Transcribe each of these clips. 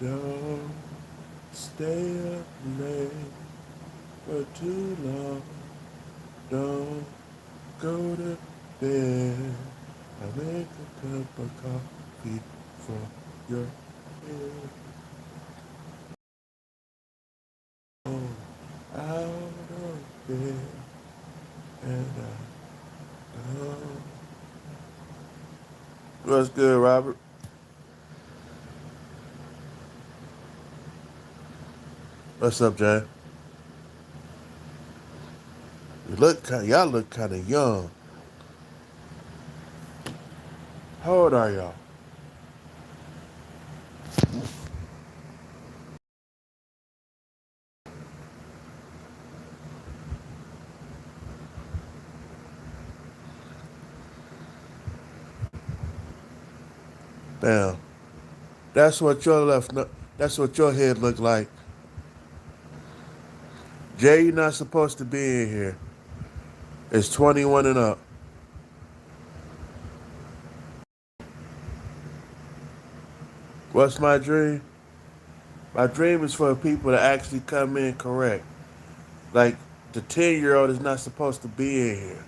Don't stay up late for too long. Don't go to bed. I make a cup of coffee for your head. Out of bed and I go. What's good, Robert? What's up, Jay? Y'all look kind of young. How old are y'all? Damn. That's what your left. That's what your head look like. Jay, you're not supposed to be in here. It's 21 and up. What's my dream? My dream is for people to actually come in correct. Like the 10-year-old is not supposed to be in here,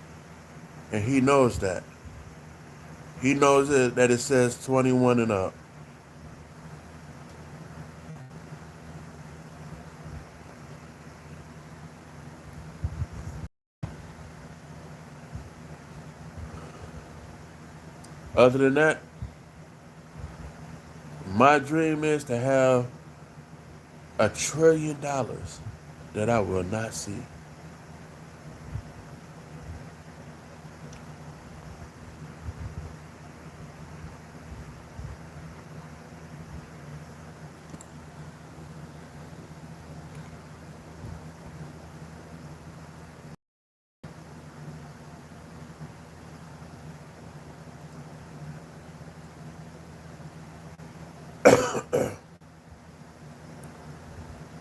and he knows that. He knows that it says 21 and up. Other than that, my dream is to have $1 trillion that I will not see.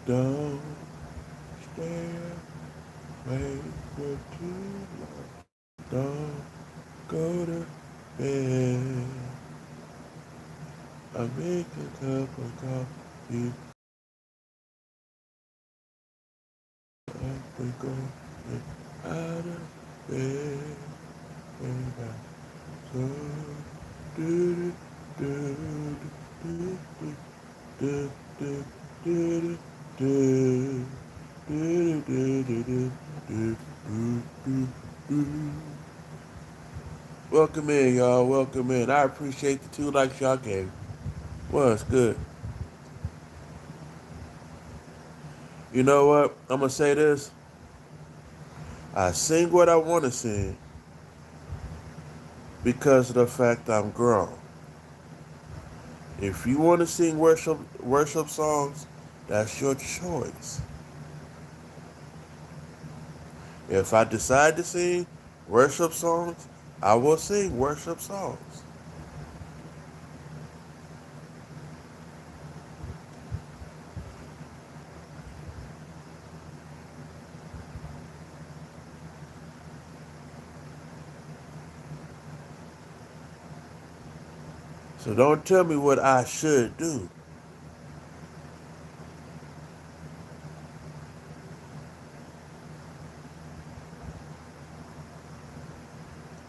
Don't stay away for too long. Don't go to bed. I make a cup of coffee. We go out of bed and I so do do do do do do do do do do do. Welcome in, y'all. Welcome in. I appreciate the 2 likes y'all gave. Was good. You know what? I'm gonna say this. I sing what I want to sing because of the fact I'm grown. If you want to sing worship songs, that's your choice. If I decide to sing worship songs, I will sing worship songs. So don't tell me what I should do.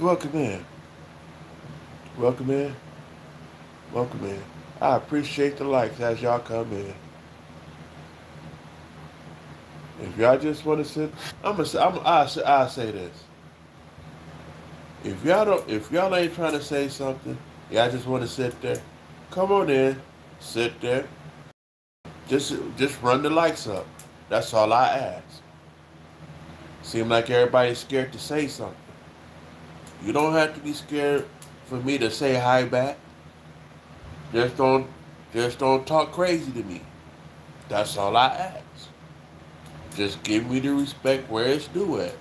Welcome in. Welcome in. Welcome in. I appreciate the likes as y'all come in. If y'all just want to sit, I'm gonna say, I'll say this. If y'all ain't trying to say something, y'all just want to sit there. Come on in, sit there. Just run the lights up. That's all I ask. Seem like everybody's scared to say something. You don't have to be scared for me to say hi back. Just don't, just don't talk crazy to me. That's all I ask. Just give me the respect where it's due at.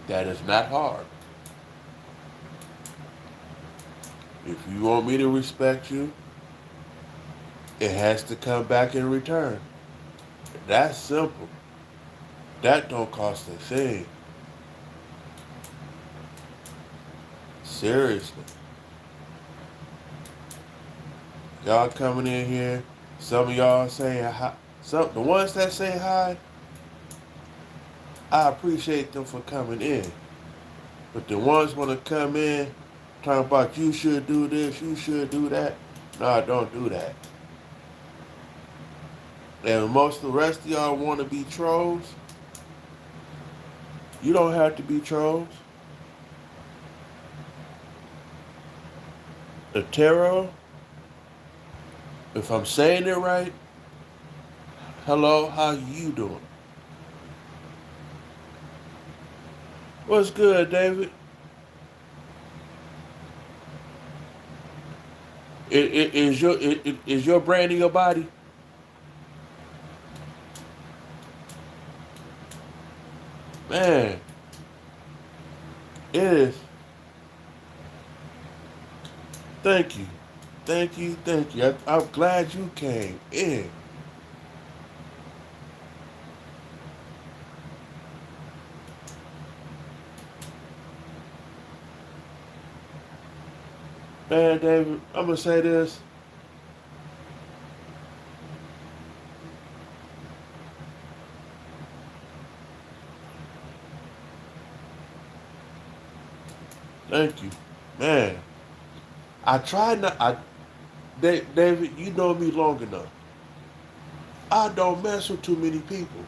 That is not hard. If you want me to respect you, it has to come back in return. That's simple. That don't cost a thing. Seriously. Y'all coming in here, some of y'all saying hi. The ones that say hi, I appreciate them for coming in. But the ones want to come in, talking about you should do this, you should do that. No, don't do that. And most of the rest of y'all want to be trolls. You don't have to be trolls. The tarot, if I'm saying it right, hello, how you doing? What's good, David? Is your brain in your body? Man, it is. Thank you. Thank you, thank you. I'm glad you came in. Man, David, I'm going to say this. Thank you. Man, I try not. David, you know me long enough. I don't mess with too many people.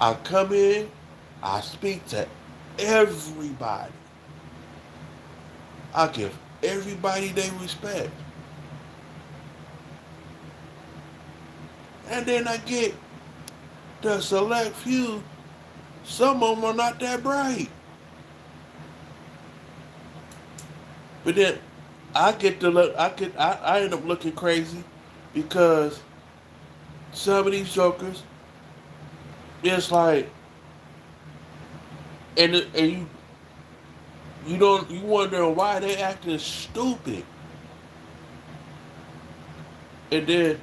I come in, I speak to everybody. I give everybody their respect. And then I get the select few, some of them are not that bright. But then I get to look, I end up looking crazy because some of these jokers, it's like, and you wondering why they acting stupid. And then,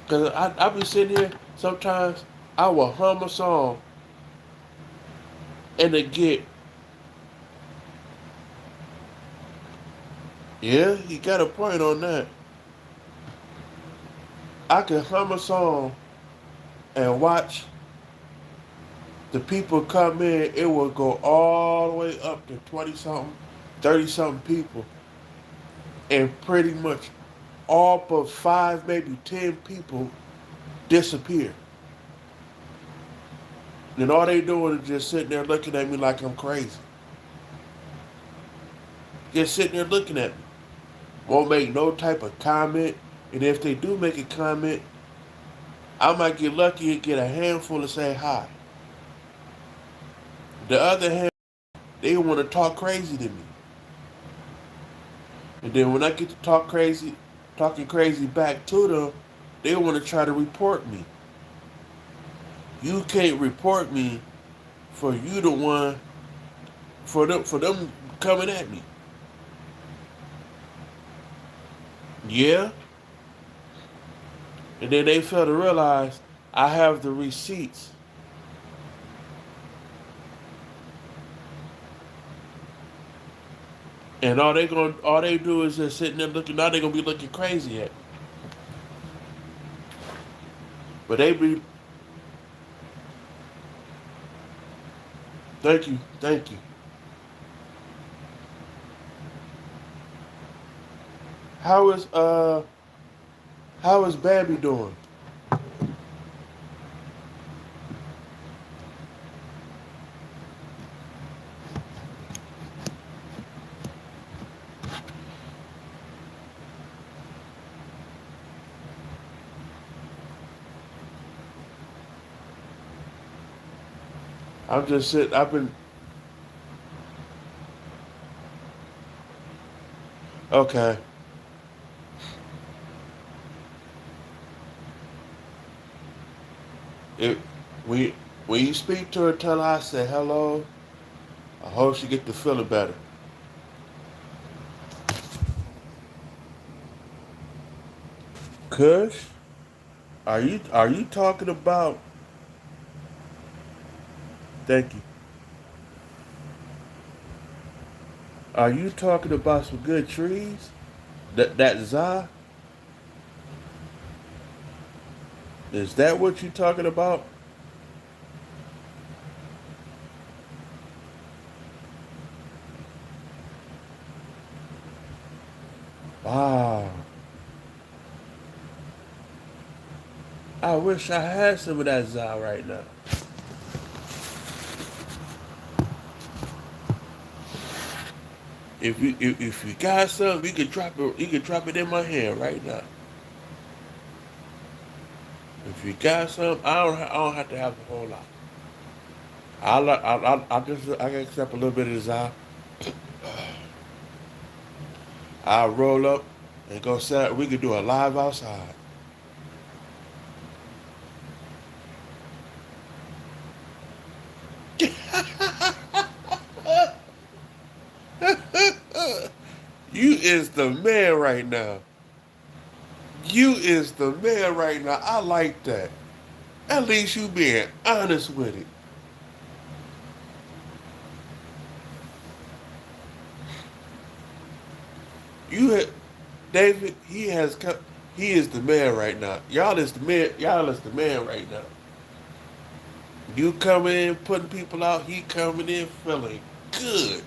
cause I be sitting here, sometimes I will hum a song and they get, yeah, you got a point on that. I can hum a song and watch the people come in, it will go all the way up to 20 something, 30 something people. And pretty much all but five, maybe 10 people disappear. And all they doing is just sitting there looking at me like I'm crazy. Just sitting there looking at me. Won't make no type of comment. And if they do make a comment, I might get lucky and get a handful to say hi. The other hand, they want to talk crazy to me. And then when I get to talking crazy back to them, they want to try to report me. You can't report me for you the one for them coming at me. Yeah. And then they fail to realize I have the receipts. And all they do is just sitting there looking. Now they gonna be looking crazy at me. But they be, thank you, thank you. How is uh how is Babby doing? I'm just sitting. I've been okay. It we when you speak to her, tell her I say hello. I hope she get to feeling better. Kush, are you talking about? Thank you. Are you talking about some good trees? That za is that what you talking about? Wow. I wish I had some of that za right now. If you got some, you can drop it. You can drop it in my hand right now. If you got some, I don't have to have a whole lot. I can accept a little bit of this out. I'll roll up and go set. We could do a live outside. You is the man right now. You is the man right now. I like that. At least you being honest with it. You had David. He has come. He is the man right now. Y'all is the man. Y'all is the man right now. You coming in, putting people out. He coming in feeling good.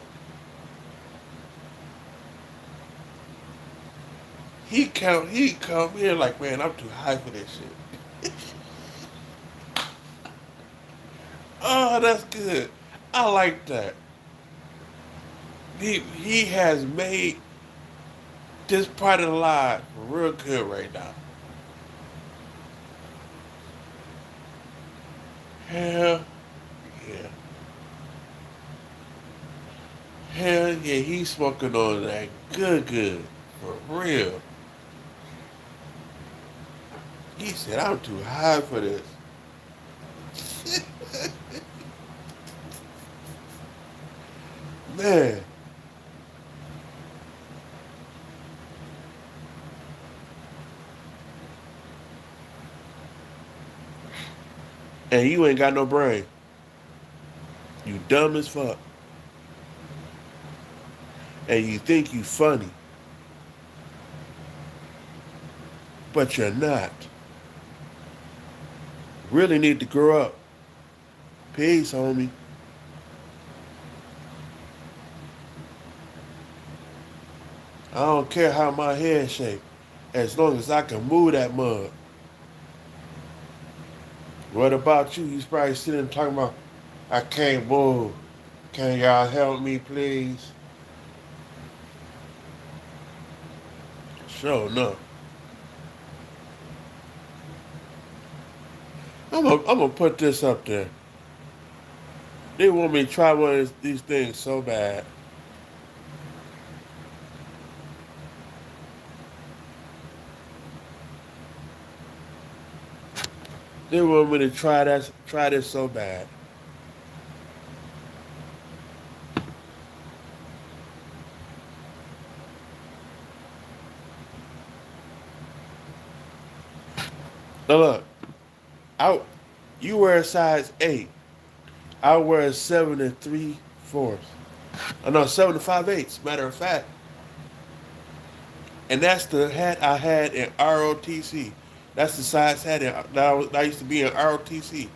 He come here like, man, I'm too high for this shit. Oh, that's good. I like that. He has made this part of the live real good right now. Hell yeah. Hell yeah, he's smoking on that good. For real. He said, I'm too high for this. Man. And you ain't got no brain. You dumb as fuck. And you think you funny, but you're not. Really need to grow up. Peace, homie. I don't care how my head shake, as long as I can move that mug. What about you? He's probably sitting talking about, I can't move. Can y'all help me, please? Sure enough. I'm gonna put this up there. They want me to try one of these things so bad. They want me to try this so bad. Now look, I you wear a size 8. I wear a 7 3/4. I know 7 5/8. Matter of fact, and that's the hat I had in ROTC. That's the size I had. That I used to be in ROTC,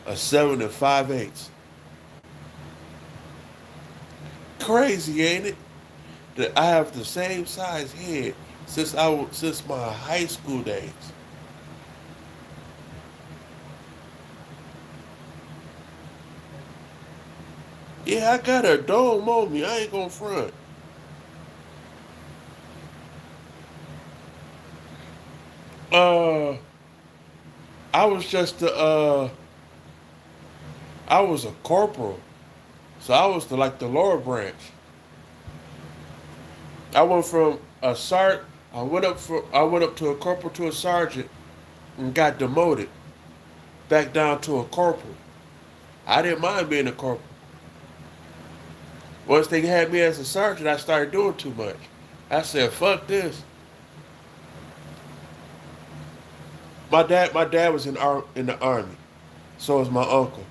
a 7 and 5/8. Crazy, ain't it? That I have the same size head since my high school days. Yeah, I got a dome on me. I ain't gonna front. Uh, I was just I was a corporal, so I was the lower branch. I went from a sergeant. I went up to a corporal to a sergeant and got demoted back down to a corporal. I didn't mind being a corporal. Once they had me as a sergeant, I started doing too much. I said, "Fuck this." My dad was in the army. So was my uncle.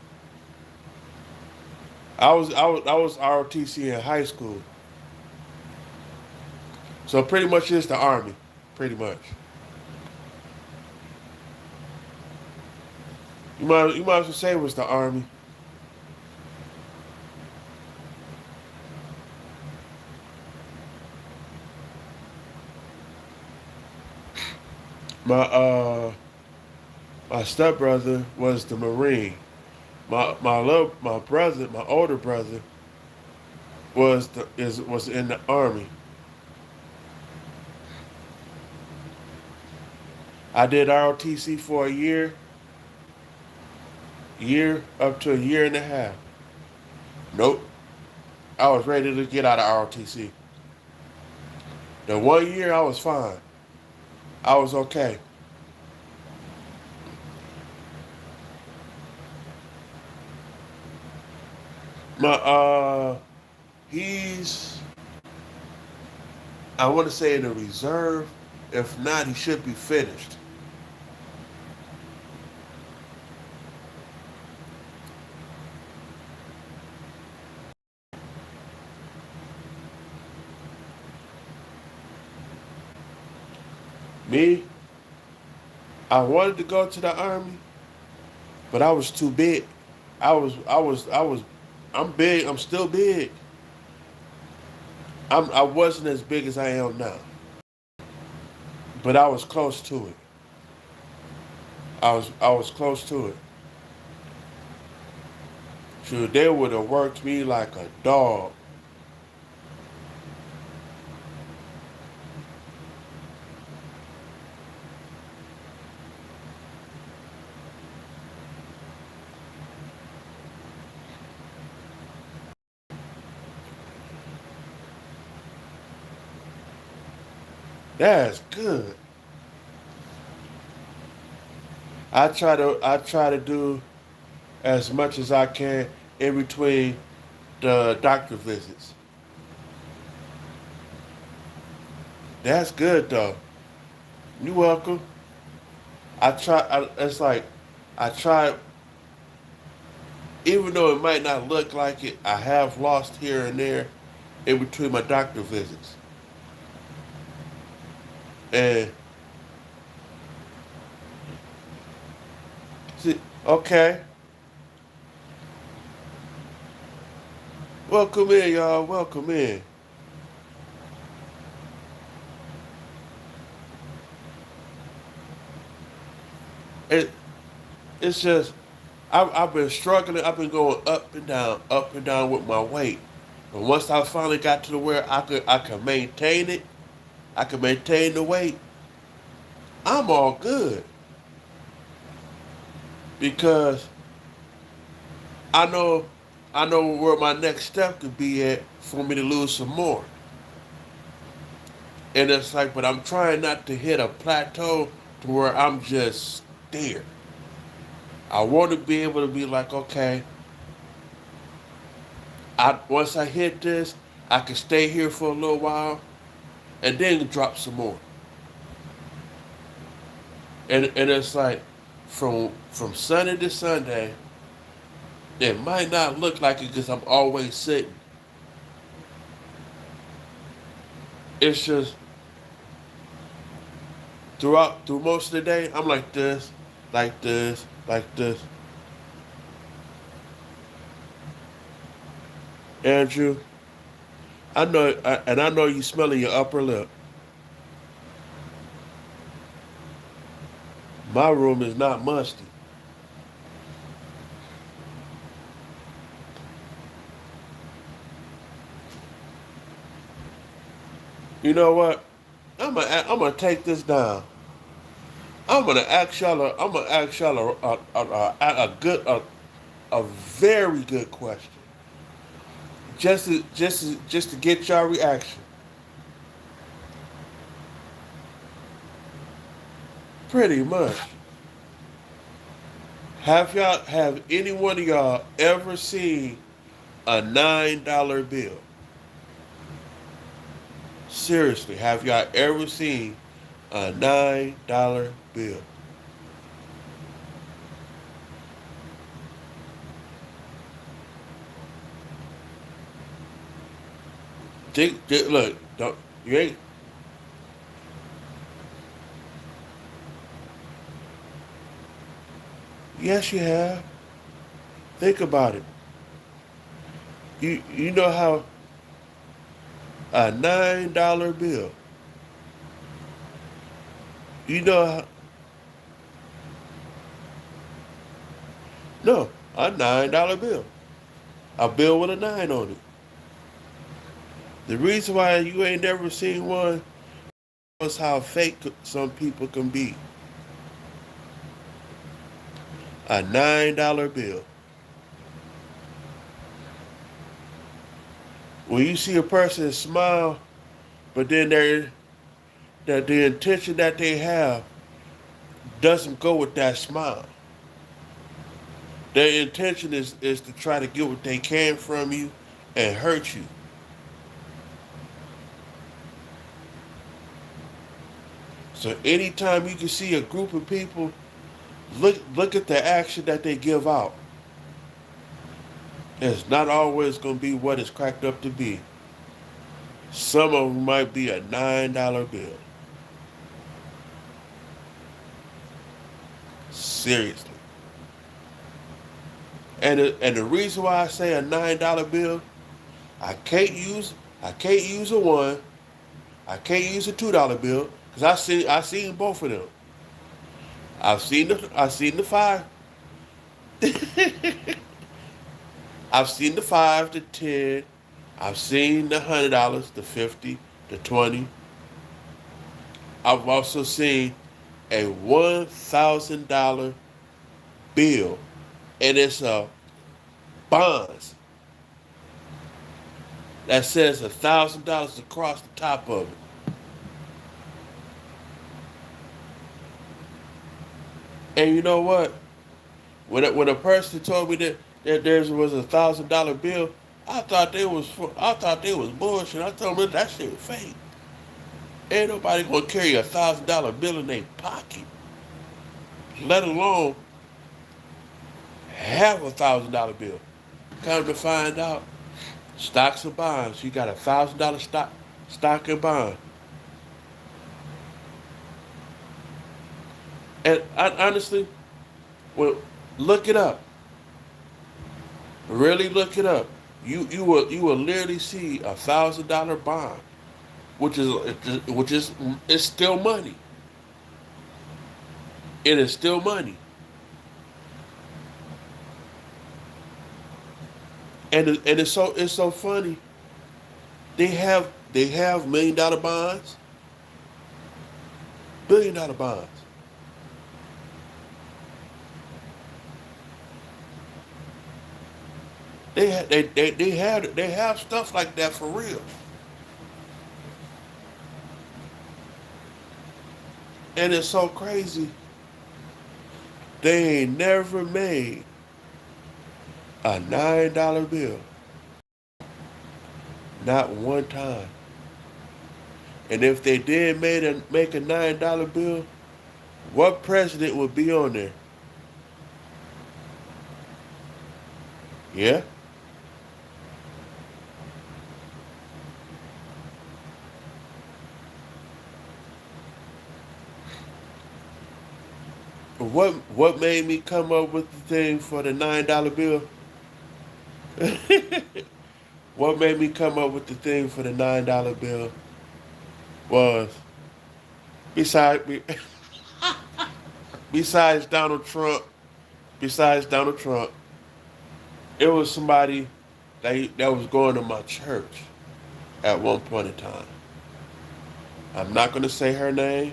I was ROTC in high school. So pretty much it's the army, pretty much. You might as well say it was the army. My my stepbrother was the Marine. My older brother was in the army. I did ROTC for a year up to a year and a half. Nope, I was ready to get out of ROTC. The 1 year I was fine. I was okay. My he's I want to say in the reserve. If not, he should be finished. Me, I wanted to go to the army, but I was too big. I was. I'm big. I'm still big. I wasn't as big as I am now, but I was close to it. I was close to it. Shoot, they would have worked me like a dog. That's good. I try to do as much as I can in between the doctor visits. That's good though. You welcome. It's like I try, even though it might not look like it. I have lost here and there in between my doctor visits. And see, okay, welcome in, y'all. Welcome in. It, it's just I've been struggling. I've been going up and down with my weight. And once I finally got to the where I could maintain it, I could maintain the weight. I'm all good because I know I know where my next step could be at for me to lose some more. And it's like, but I'm trying not to hit a plateau to where I'm just there. I want to be able to be like, okay, once I hit this, I can stay here for a little while and then drop some more. And it's like from Sunday to Sunday, it might not look like it because I'm always sitting. It's just through most of the day, I'm like this, like this, like this. Andrew, and I know you smelling your upper lip. My room is not musty. You know what? I'm gonna take this down. I'm gonna ask y'all a very good question. Just to get y'all reaction. Pretty much. Have any one of y'all ever seen a $9 bill? Seriously, have y'all ever seen a $9 bill? Look, don't you ain't. Yes, you have. Think about it. You know how a $9 bill. You know how, no, a $9 bill. A bill with a nine on it. The reason why you ain't never seen one is how fake some people can be. A $9 bill. When you see a person smile, but then that the intention that they have doesn't go with that smile. Their intention is to try to get what they can from you and hurt you. So anytime you can see a group of people, look at the action that they give out. It's not always going to be what it's cracked up to be. Some of them might be a $9 bill. Seriously. And the reason why I say a $9 bill, I can't use I can't use a one, I can't use a $2 bill because I seen both of them. I've seen the five. I've seen the 5, the 10. I've seen the $100, the 50, the 20. I've also seen a $1,000 bill, and it's a bonds that says $1,000 across the top of it. And you know what? When a person told me that there was $1,000 bill, I thought they was bullshit. I told them that shit was fake. Ain't nobody gonna carry $1,000 bill in their pocket, let alone have $1,000 bill. Come to find out, stocks and bonds. You got $1,000 stock and bond. And honestly, well, look it up. Really look it up. You will literally see $1,000 bond, which is it's still money. It is still money, and it's so funny. They have $1 million bonds, $1 billion bonds. They have stuff like that for real, and it's so crazy. They ain't never made a $9 bill, not one time. And if they did make a $9 bill, what president would be on there? Yeah, What made me come up with the thing for the $9 bill? What made me come up with the thing for the $9 bill was besides besides Donald Trump, besides Donald Trump, it was somebody that was going to my church at one point in time. I'm not going to say her name,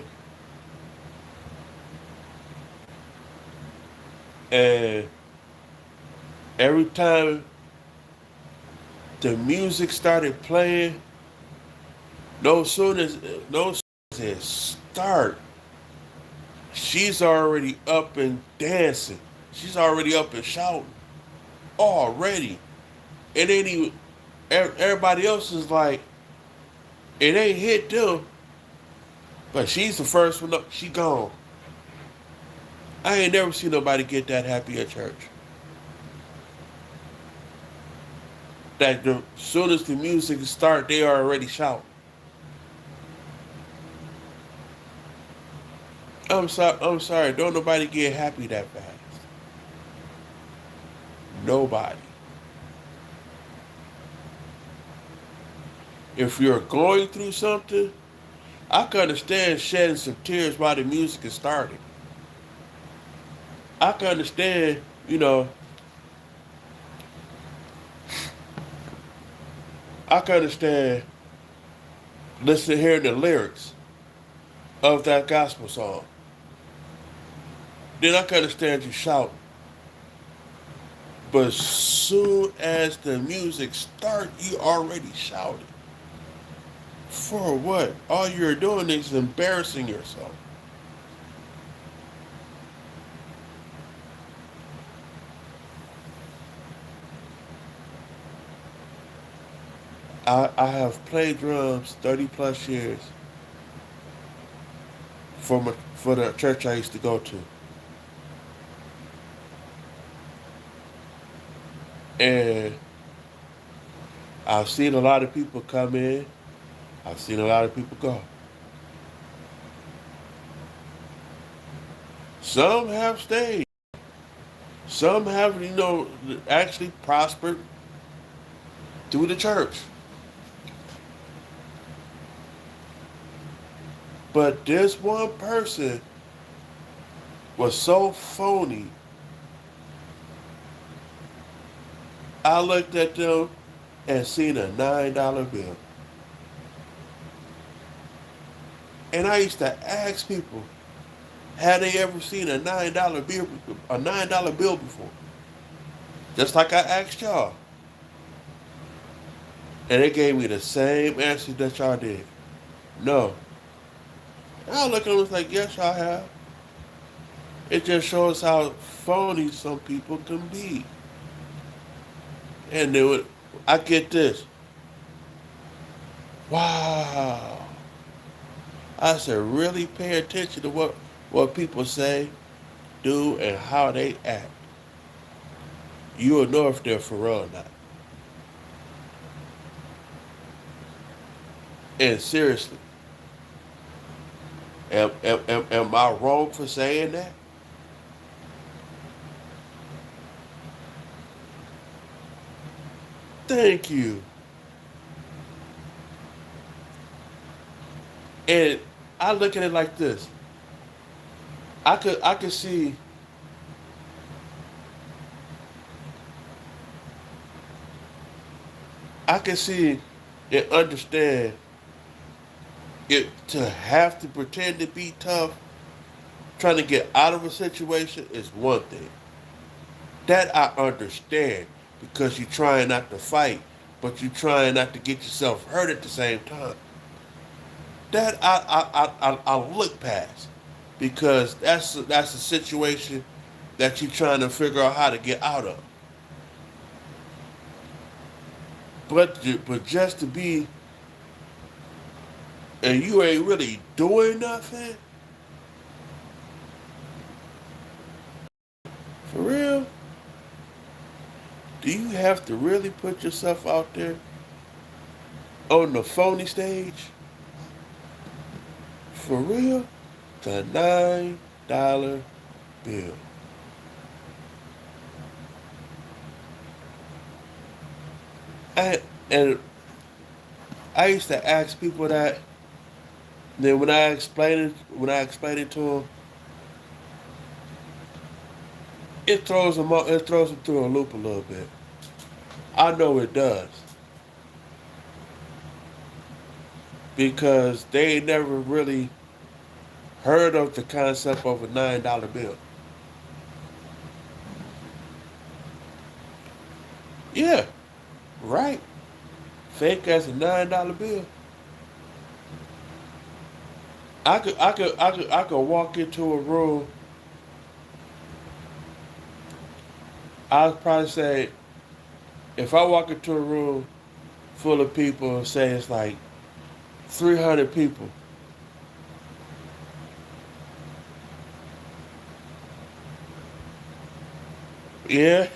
and every time the music started playing, no sooner as no sooner as it start, she's already up and dancing. She's already up and shouting already. It ain't even. Everybody else is like, it ain't hit them, but she's the first one up. She gone. I ain't never seen nobody get that happy at church. That the soon as the music start, they are already shouting. I'm sorry. I'm sorry. Don't nobody get happy that fast. Nobody. If you're going through something, I can understand shedding some tears while the music is starting. I can understand, I can understand listening, hearing the lyrics of that gospel song. Then I can understand you shouting. But soon as the music start, you already shouting. For what? All you're doing is embarrassing yourself. I have played drums 30 plus years for the church I used to go to. And I've seen a lot of people come in. I've seen a lot of people go. Some have stayed. Some have, actually prospered through the church. But this one person was so phony. I looked at them and seen a $9 bill. And I used to ask people, had they ever seen a $9 bill before? Just like I asked y'all. And they gave me the same answer that y'all did. No. And I look at them like, yes, y'all have. It just shows how phony some people can be. And I get this. Wow. I said, really pay attention to what people say, do, and how they act. You will know if they're for real or not. And seriously, am I wrong for saying that? Thank you. And I look at it like this. I could see I can see and understand it to have to pretend to be tough, trying to get out of a situation is one thing. That I understand because you're trying not to fight, but you're trying not to get yourself hurt at the same time. That I look past because that's a situation that you're trying to figure out how to get out of. But just to be and you ain't really doing nothing for real. Do you have to really put yourself out there on the phony stage for real? The $9 bill. And, and I used to ask people that. Then when I explain it to them, it throws them through a loop a little bit. I know it does because they ain't never really heard of the concept of a $9 bill. Yeah, right. Fake as a $9 bill. I could walk into a room. I'd probably say if I walk into a room full of people, say it's like 300 people. Yeah,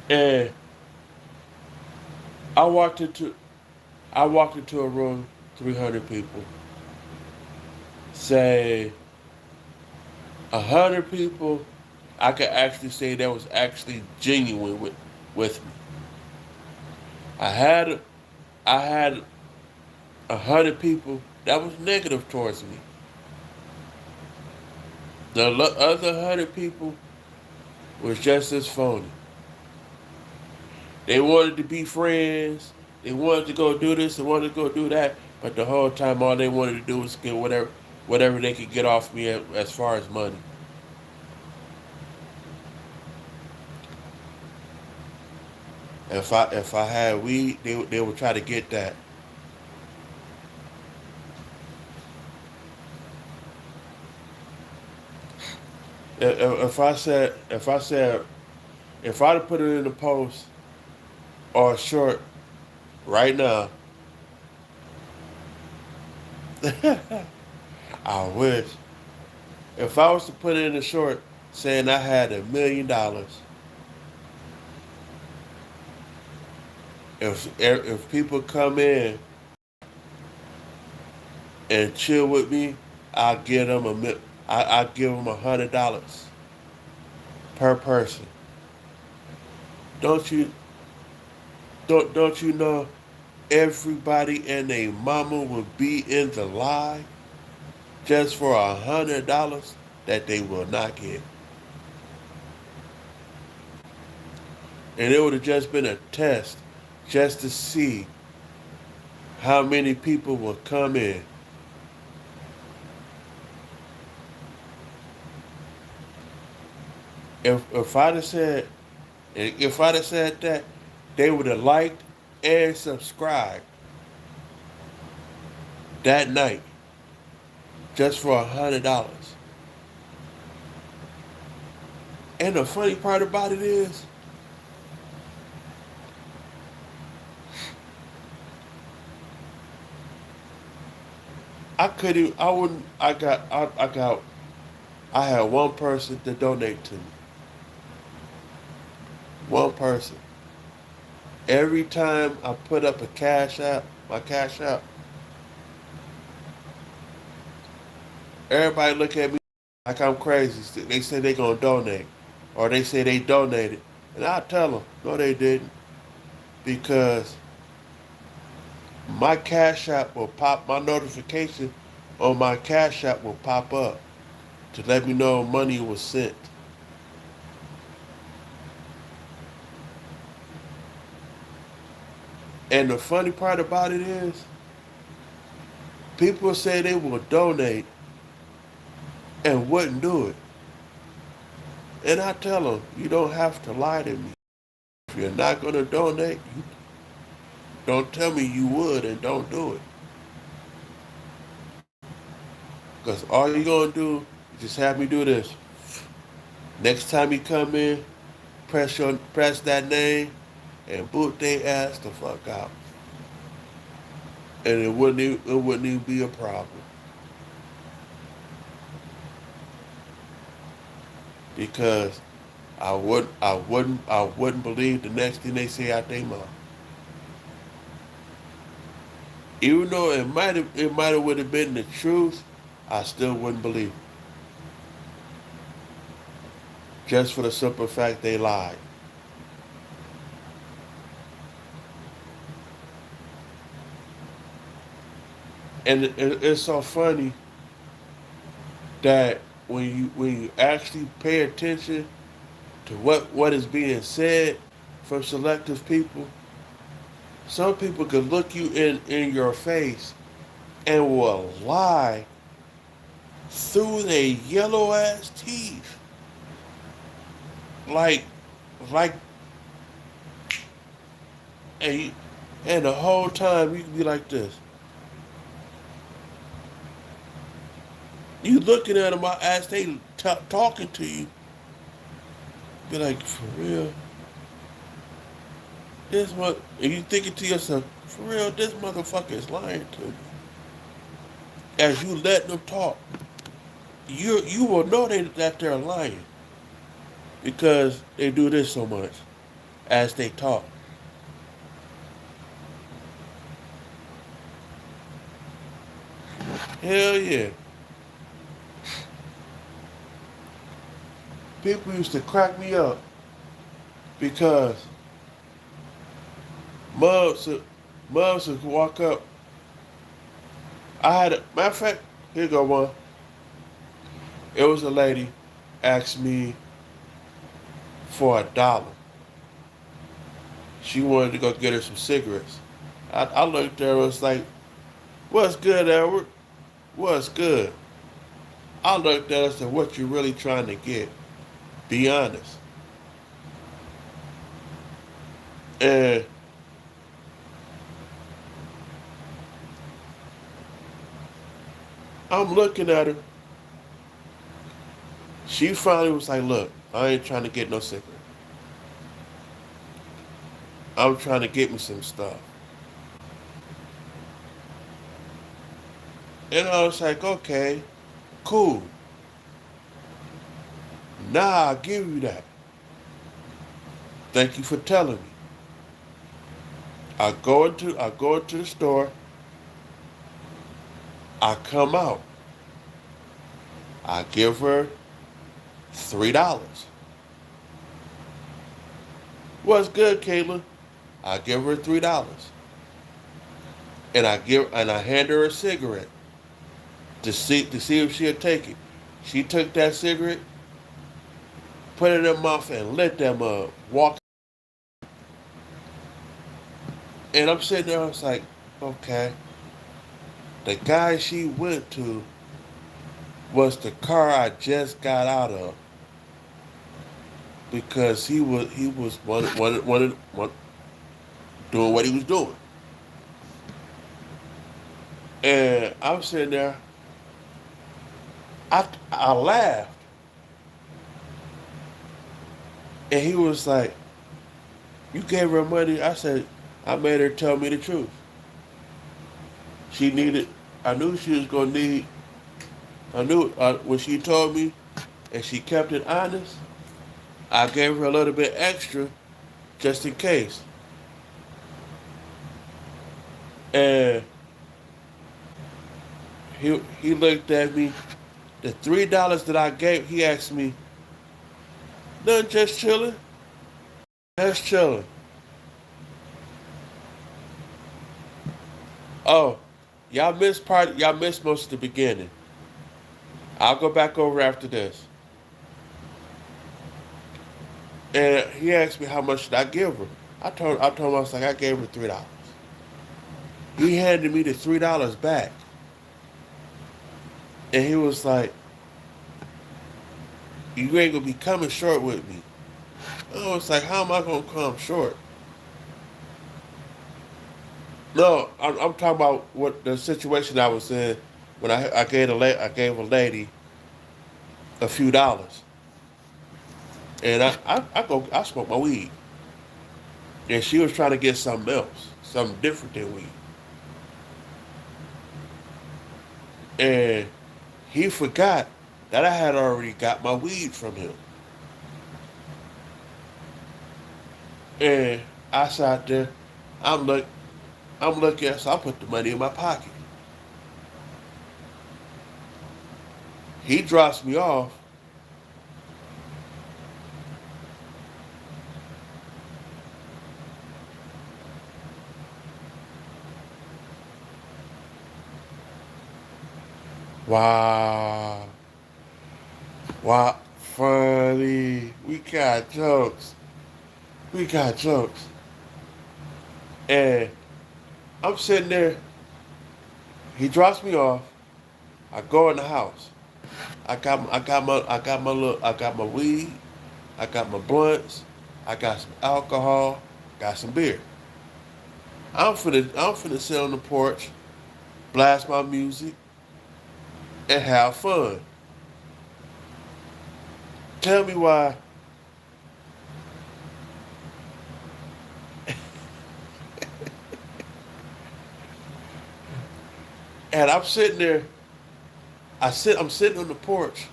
and I walked into I walked into a room, 300 people. Say 100 people, I could actually say that was actually genuine with me. I had I had 100 people that was negative towards me. The other 100 people was just as phony. They wanted to be friends. They wanted to go do this. They wanted to go do that. But the whole time, all they wanted to do was get whatever they could get off me as far as money. If I had weed, they would try to get that. If I'd have put it in the post or a short right now, I wish. If I was to put it in a short saying I had $1 million, if people come in and chill with me, I'll give them I give them $100 per person. Don't you don't you know everybody and their mama would be in the line just for $100 that they will not get, and it would have just been a test just to see how many people will come in. If I'd have said if I'd have said that, they would have liked and subscribed that night just for $100. And the funny part about it is, I couldn't. I wouldn't. I had one person to donate to me. One person. Every time I put up a cash app, my cash app, everybody look at me like I'm crazy. They say they gonna donate, or they say they donated, and I tell them, no, they didn't, because my cash app will pop. My notification on my cash app will pop up to let me know money was sent. And the funny part about it is, people say they will donate and wouldn't do it. And I tell them, you don't have to lie to me. If you're not going to donate, you don't tell me you would and don't do it. Because all you're going to do is just have me do this. Next time you come in, press that name and boot their ass the fuck out. And it wouldn't even be a problem. Because I wouldn't believe the next thing they say out their mouth. Even though it might have would have been the truth, I still wouldn't believe it. Just for the simple fact they lied. And it's so funny that when you actually pay attention to what is being said from selective people, some people could look you in your face and will lie through their yellow ass teeth. Like like and you, and the whole time you can be like this. You looking at them as they talking to you, be like, for real, this what? And you thinking to yourself, for real, this motherfucker is lying to me. As you let them talk, you will know that they're lying because they do this so much as they talk. Hell yeah. People used to crack me up because Mubs would walk up. I had a matter of fact, here go one. It was a lady asked me for $1. She wanted to go get her some cigarettes. I looked at her and was like, what's good, Edward? What's good? I looked at her and said, what you really trying to get? Be honest. And I'm looking at her. She finally was like, look, I ain't trying to get no cigarette. I'm trying to get me some stuff. And I was like, okay, cool. Nah, I'll give you that. Thank you for telling me. I go into the store, I come out, I give her $3. What's good, Caitlin? I give her $3. And I hand her a cigarette to see if she'll take it. She took that cigarette, put it in her mouth, and lit them up. Walk, and I'm sitting there. I was like, okay. The guy she went to was the car I just got out of because he was one doing what he was doing, and I'm sitting there. I laughed, and he was like, "You gave her money?" I said, "I made her tell me the truth. She needed. I knew she was gonna need. I knew when she told me, and she kept it honest. I gave her a little bit extra just in case." And he looked at me. The $3 that I gave, he asked me, "Nothing, just chilling, just chilling." Oh, y'all missed most of the beginning. I'll go back over after this. And he asked me how much should I give her. I told him I was like I gave her $3. He handed me the $3 back, and he was like, "You ain't gonna be coming short with me." I was like, "How am I gonna come short?" No, I'm talking about what the situation I was in when I gave a lady a few dollars, and I smoked my weed, and she was trying to get something else, something different than weed, and he forgot that I had already got my weed from him, and I sat there, I'm look, I'm looking, so I put the money in my pocket, He drops me off. Wow. Wow. Funny. We got jokes. We got jokes. And I'm sitting there. He drops me off. I go in the house. I got my weed. I got my blunts. I got some alcohol. Got some beer. I'm finna sit on the porch, blast my music, and have fun. Tell me why. And I'm sitting there. I'm sitting on the porch.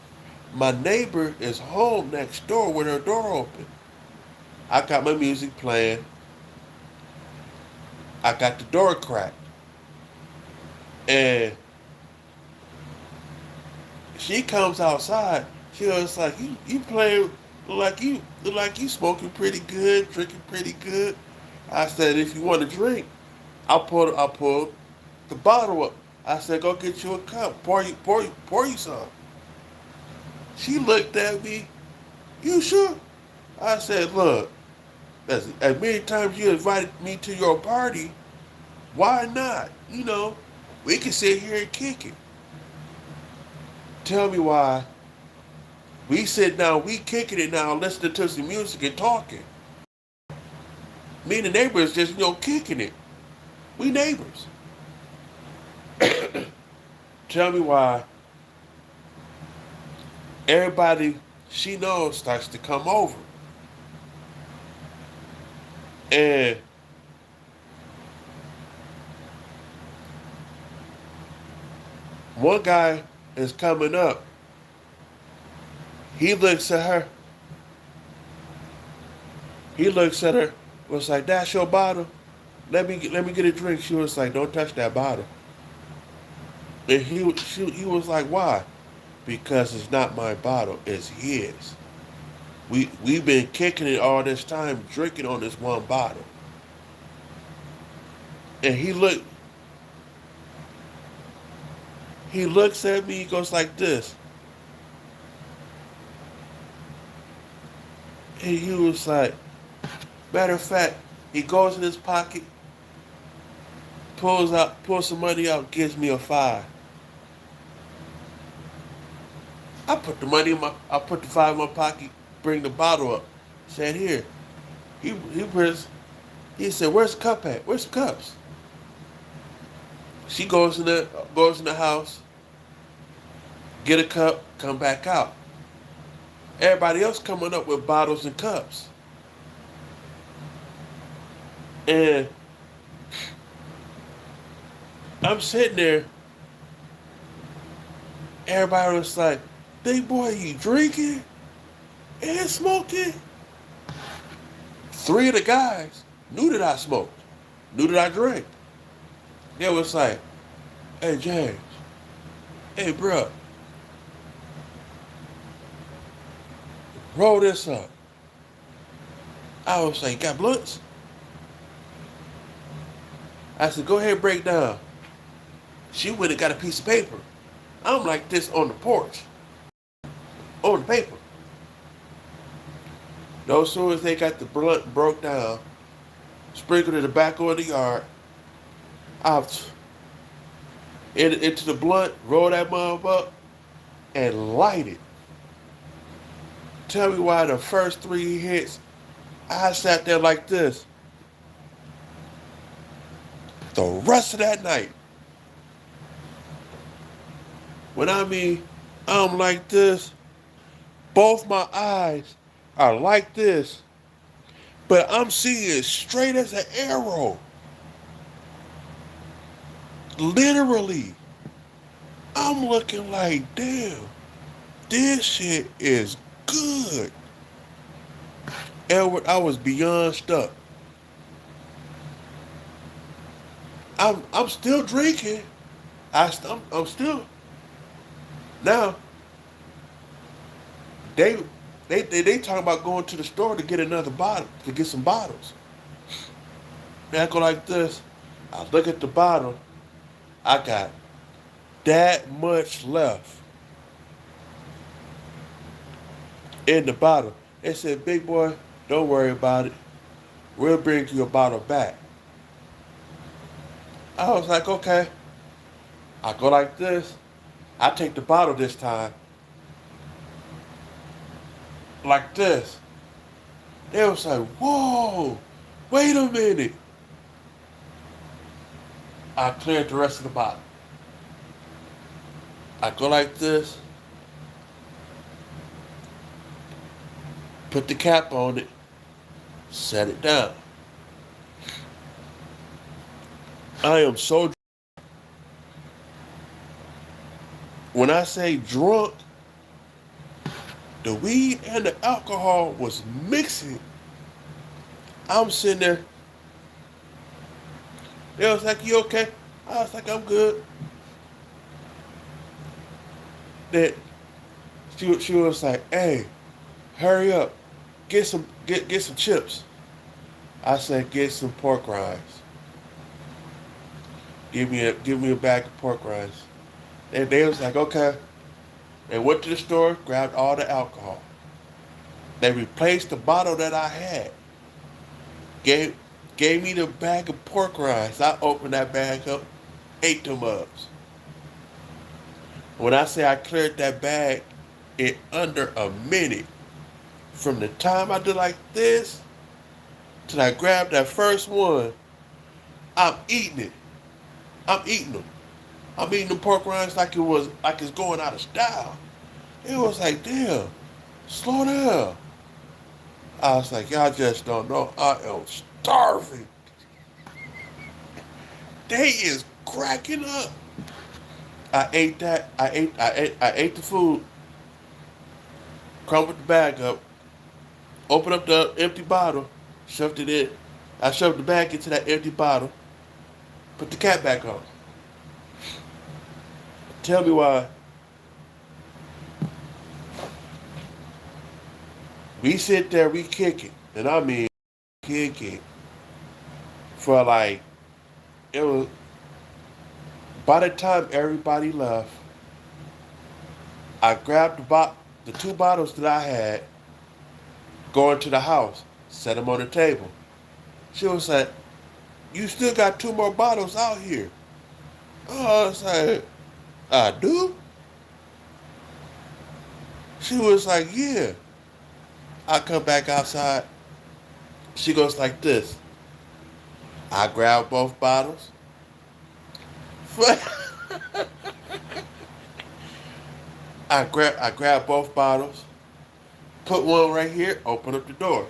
My neighbor is home next door with her door open. I got my music playing. I got the door cracked. And she comes outside. She was like, you playing look like you smoking pretty good, drinking pretty good. I said, if you want to drink, I'll pull the bottle up. I said, go get you a cup. Pour you some. She looked at me. You sure? I said, look, as many times you invited me to your party, why not? We can sit here and kick it. Tell me why we sit down, we kicking it now, listening to some music and talking. Me and the neighbors just, kicking it. We neighbors. Tell me why everybody she knows starts to come over. And one guy is coming up. He looks at her. He looks at her. Was like, "That's your bottle. Let me get a drink." She was like, "Don't touch that bottle." And he was like, "Why?" Because it's not my bottle. It's his. We've been kicking it all this time, drinking on this one bottle. And he looks at me. He goes like this. And he was like, matter of fact, he goes in his pocket, pulls some money out, gives me a 5. I put the 5 in my pocket, bring the bottle up. Said here. He was, he said, "Where's the cup at? Where's the cups?" She goes in the house, get a cup, come back out. Everybody else coming up with bottles and cups. And I'm sitting there, everybody was like, "Big boy, you drinking and smoking?" 3 of the guys knew that I smoked, knew that I drank. They was like, "Hey James, hey bro, roll this up." I was like, "Got blunts?" I said, "Go ahead and break down." She went and got a piece of paper. I'm like this on the porch, on the paper. No sooner as they got the blunt broke down, sprinkled in the back of the yard, out into the blunt, roll that mug up, and light it. Tell me why the first 3 hits, I sat there like this. The rest of that night, when I mean I'm like this, both my eyes are like this, but I'm seeing straight as an arrow. Literally. I'm looking like, damn, this shit is good. Edward, I was beyond stuck. I'm still drinking. I'm still now. They they talking about going to the store to get another bottle, to get some bottles. Man, I go like this. I look at the bottle. I got that much left in the bottle. They said, "Big boy, don't worry about it. We'll bring you a bottle back." I was like, "Okay." I go like this. I take the bottle this time, like this. They was like, "Whoa, wait a minute." I cleared the rest of the bottle. I go like this, put the cap on it, set it down. I am so, when I say drunk, the weed and the alcohol was mixing. I'm sitting there. They was like, "You okay?" I was like, "I'm good." That she was like, "Hey, hurry up, get some chips." I said, "Get some pork rinds. Give me a bag of pork rinds." And they was like, "Okay." They went to the store, grabbed all the alcohol. They replaced the bottle that I had. Gave gave me the bag of pork rinds. I opened that bag up, ate them ups. When I say I cleared that bag in under a minute, from the time I did like this till I grabbed that first one, I'm eating it. I'm eating them. I'm eating the pork rinds like it's going out of style. It was like, damn, slow down. I was like, y'all just don't know. I am starving. They is cracking up. I ate that. I ate the food. Crumbled the bag up. Opened up the empty bottle. Shoved it in. I shoved the bag into that empty bottle. Put the cap back on. Tell me why we sit there, we kick it, and I mean kick it for like it was. By the time everybody left, I grabbed the two bottles that I had, going to the house, set them on the table. She was like, "You still got two more bottles out here." Oh, I was like, "I do?" She was like, "Yeah." I come back outside. She goes like this. I grab both bottles. I grab both bottles, put one right here, open up the door,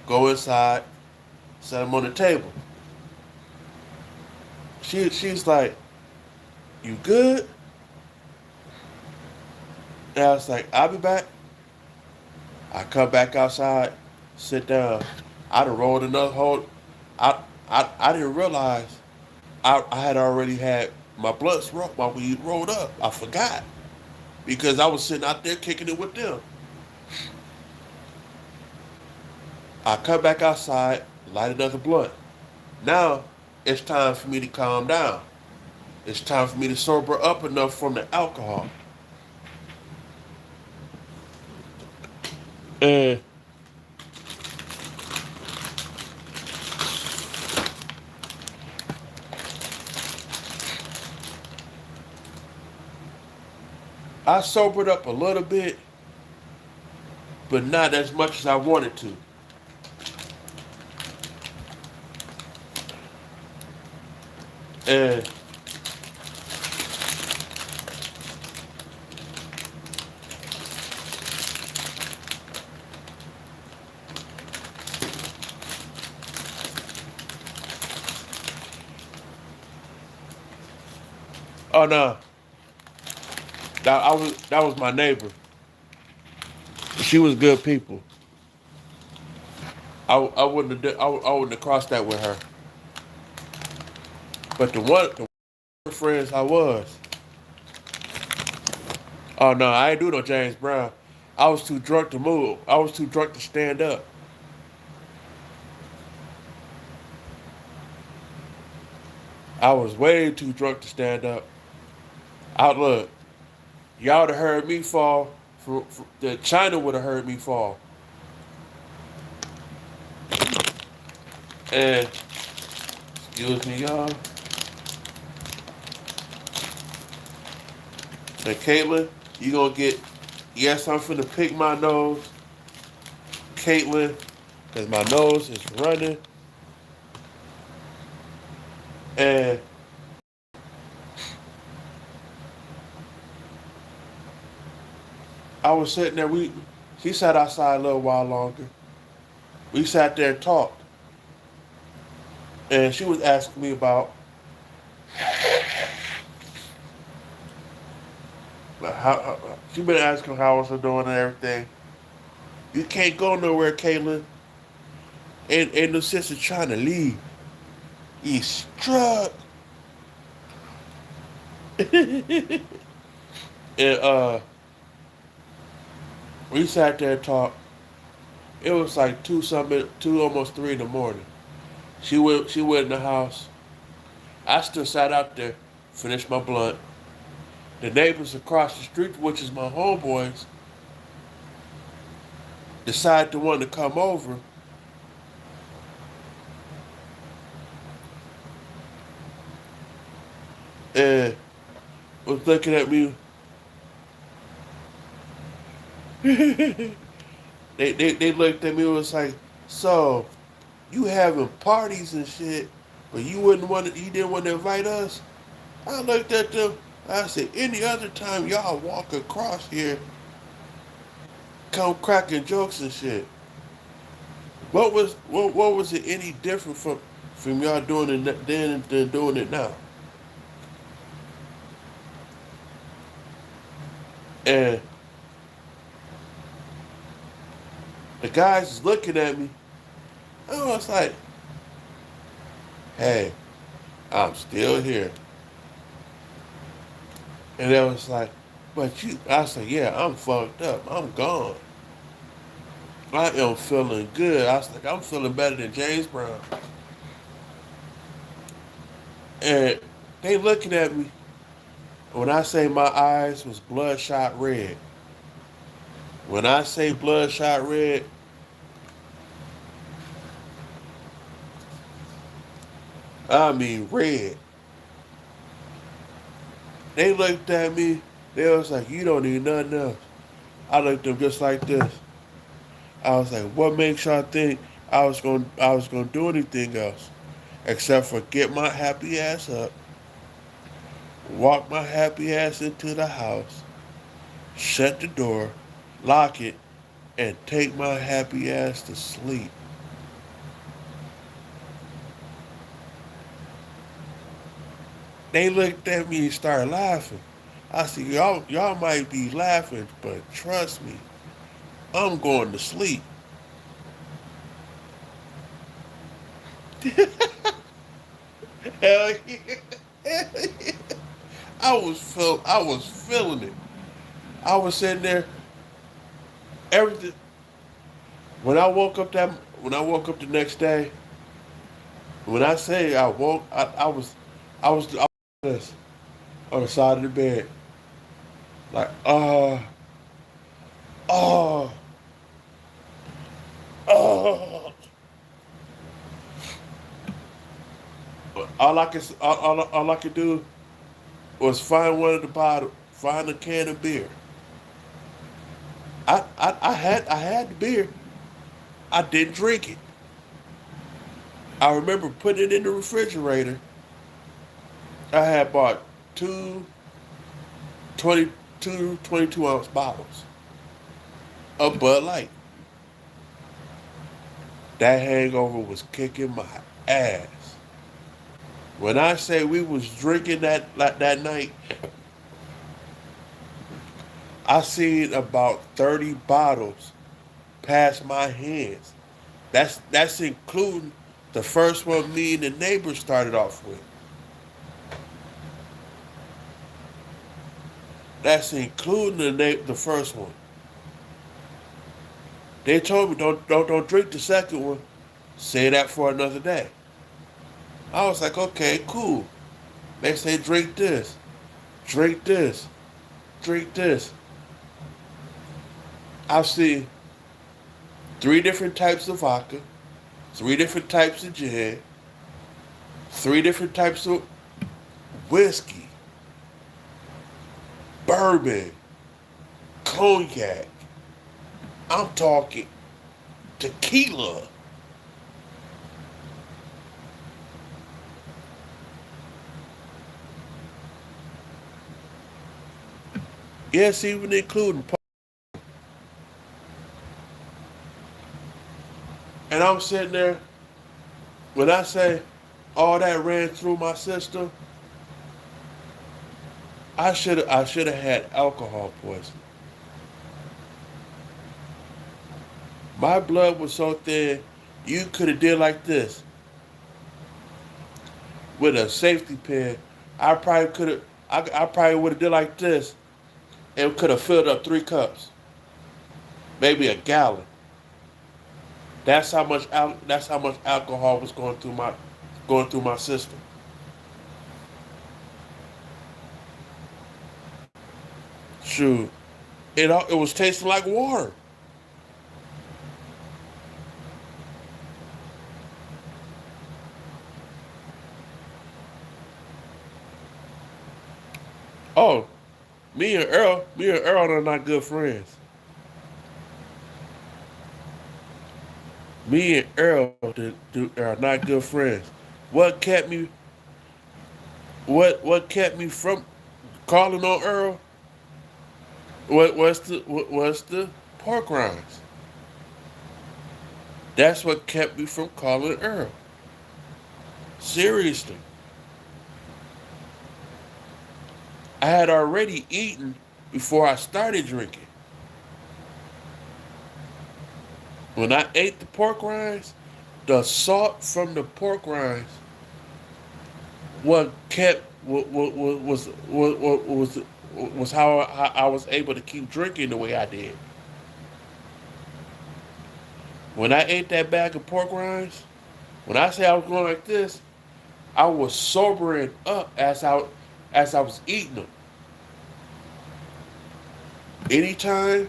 go inside, set them on the table. She's like, "You good?" And I was like, "I'll be back." I come back outside, sit down. I done rolled another whole. I I didn't realize I had already had my blood smoke, my weed rolled up. I forgot because I was sitting out there kicking it with them. I come back outside, light another blunt. Now it's time for me to calm down. It's time for me to sober up enough from the alcohol. And I sobered up a little bit, but not as much as I wanted to. And oh no, that was my neighbor. She was good people. I wouldn't have I wouldn't have crossed that with her. But the friends I was. Oh no, I ain't do no James Brown. I was too drunk to move. I was too drunk to stand up. I was way too drunk to stand up. Out look, y'all would have heard me fall. The China would have heard me fall. And excuse me, y'all. And Caitlin, you gonna get. Yes, I'm finna pick my nose, Caitlin, because my nose is running. And I was sitting there. She sat outside a little while longer. We sat there and talked, and she was asking me about how she been asking how I was doing and everything. You can't go nowhere, Caitlin. And the sister trying to leave. He struck. And we sat there and talked. It was like two something, two almost 3 in the morning. She went in the house. I still sat out there, finished my blunt. The neighbors across the street, which is my homeboys, decided to want to come over, and was looking at me. They looked at me and was like, so you having parties and shit, but you didn't want to invite us? I looked at them. I said, any other time y'all walk across here, come cracking jokes and shit. What was it any different from y'all doing it then than doing it now? And the guys is looking at me. I was like, hey, I'm still here. And they was like, but you, I said, yeah, I'm fucked up. I'm gone. I am feeling good. I was like, I'm feeling better than James Brown. And they looking at me. When I say my eyes was bloodshot red, when I say bloodshot red, I mean red. They looked at me. They was like, you don't need nothing else. I looked at them just like this. I was like, what makes y'all think I was gonna do anything else except for get my happy ass up, walk my happy ass into the house, shut the door, lock it, and take my happy ass to sleep. They looked at me and started laughing. I said, y'all might be laughing, but trust me, I'm going to sleep. Hell yeah. Hell yeah. I was feeling it. I was sitting there, everything. When I woke up that when I woke up the next day, when I say I woke, I was this on the side of the bed, like oh, oh. All I could do was find one of the bottle, find a can of beer. I had the beer. I didn't drink it. I remember putting it in the refrigerator. I had bought two 22-ounce bottles of Bud Light. That hangover was kicking my ass. When I say we was drinking that night, I seen about 30 bottles pass my hands. That's including the first one me and the neighbors started off with. That's including the first one. They told me don't drink the second one. Say that for another day. I was like, okay, cool. They say drink this, drink this, drink this. I've seen three different types of vodka, three different types of gin, three different types of whiskey, bourbon, cognac. I'm talking tequila. Yes, even including. And I'm sitting there, when I say all that ran through my system, I should have had alcohol poisoning. My blood was so thin, you could have did like this with a safety pin. I probably could have. I probably would have did like this and could have filled up 3 cups, maybe a gallon. That's how much alcohol was going through my system. Shoot, it was tasting like water. Oh, me and Earl are not good friends. Me and Earl are not good friends. What kept me what kept me from calling on Earl? What was the pork rinds? That's what kept me from calling Earl. Seriously, I had already eaten before I started drinking. When I ate the pork rinds, the salt from the pork rinds what kept was how I was able to keep drinking the way I did. When I ate that bag of pork rinds, when I say I was going like this, I was sobering up as I was eating them. Anytime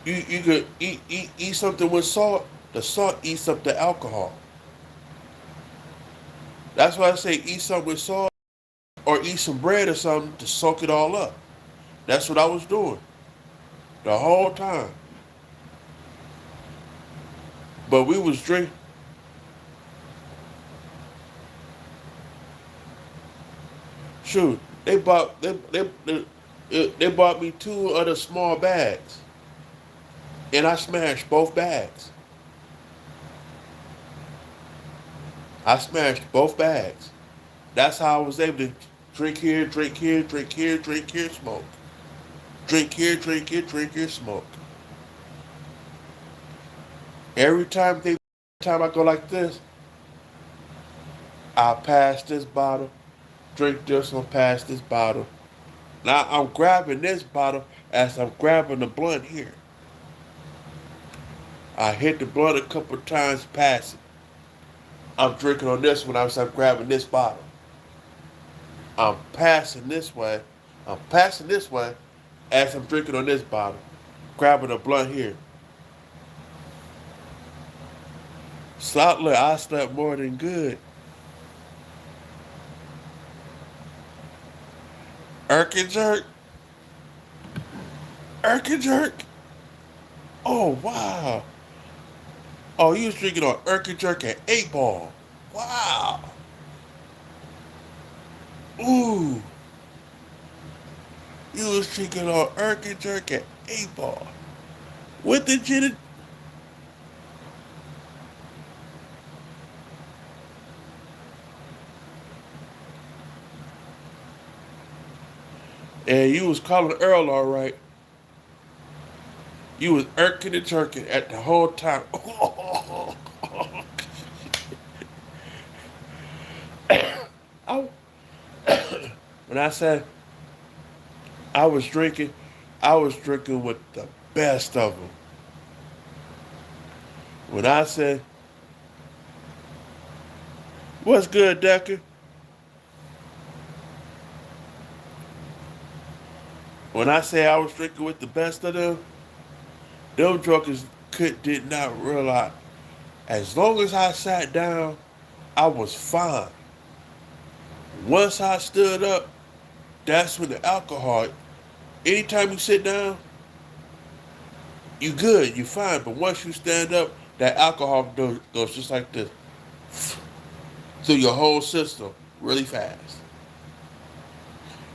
you could eat something with salt, the salt eats up the alcohol. That's why I say eat something with salt or eat some bread or something to soak it all up. That's what I was doing the whole time. But we was drinking. Shoot, they bought me two other small bags, and I smashed both bags. I smashed both bags. That's how I was able to drink here, drink here, drink here, drink here, smoke. Drink here, drink here, drink here, smoke. Every time I go like this, I'll pass this bottle, drink this one, pass this bottle. Now I'm grabbing this bottle as I'm grabbing the blunt here. I hit the blunt a couple of times, pass it. I'm drinking on this one as I'm grabbing this bottle. I'm passing this way. I'm passing this way as I'm drinking on this bottle, grabbing a blunt here. Slightly, I slept more than good. Erkin jerk, Erkin jerk. Oh wow. Oh, you was drinking on Erkin jerk and 8 Ball. Wow. Ooh, you was drinking on Erkin jerk and 8 Ball with the gin and you was calling Earl all right. You was irking and jerking at the whole time. I, when I said I was drinking, I was drinking with the best of them. When I say, what's good, Decker? When I say I was drinking with the best of them jokers did not realize. As long as I sat down, I was fine. Once I stood up, that's when the alcohol. Anytime you sit down, you good, you fine. But once you stand up, that alcohol goes just like this through your whole system really fast.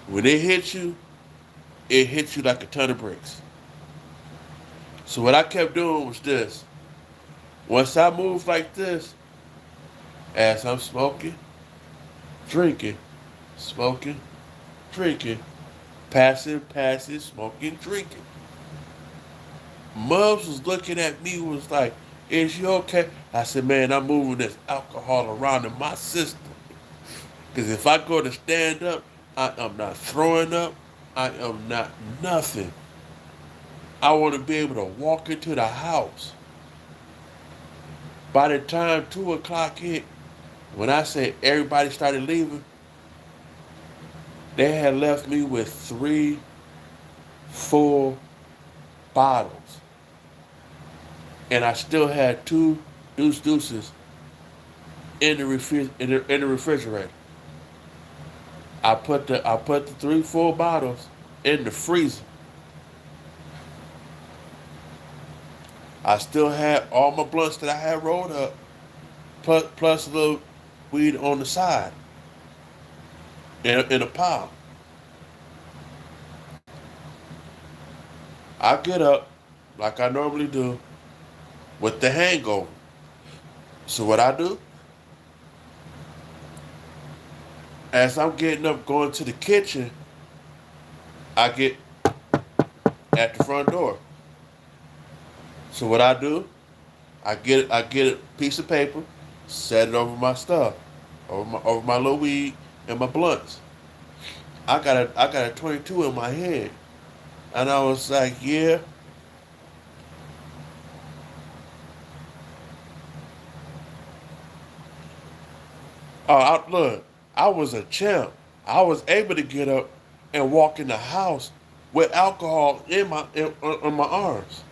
When it hits you like a ton of bricks. So what I kept doing was this. Once I moved like this, as I'm smoking, drinking, smoking, drinking, passing, smoking, drinking. Mubs was looking at me, was like, is you okay? I said, man, I'm moving this alcohol around in my system. Because if I go to stand up, I am not throwing up. I am not nothing. I want to be able to walk into the house. By the time 2 o'clock hit, when I said everybody started leaving, they had left me with 3 full bottles. And I still had 2 deuces in the refrigerator. I put the 3 full bottles in the freezer. I still had all my blunts that I had rolled up, plus a little weed on the side in a pile. I get up like I normally do with the hangover. So what I do, as I'm getting up going to the kitchen, I get at the front door. So what I do, I get a piece of paper, set it over my stuff, over my little weed and my blunts. I got a 22 in my hand, and I was like, yeah. Look, I was a champ. I was able to get up and walk in the house with alcohol on my arms.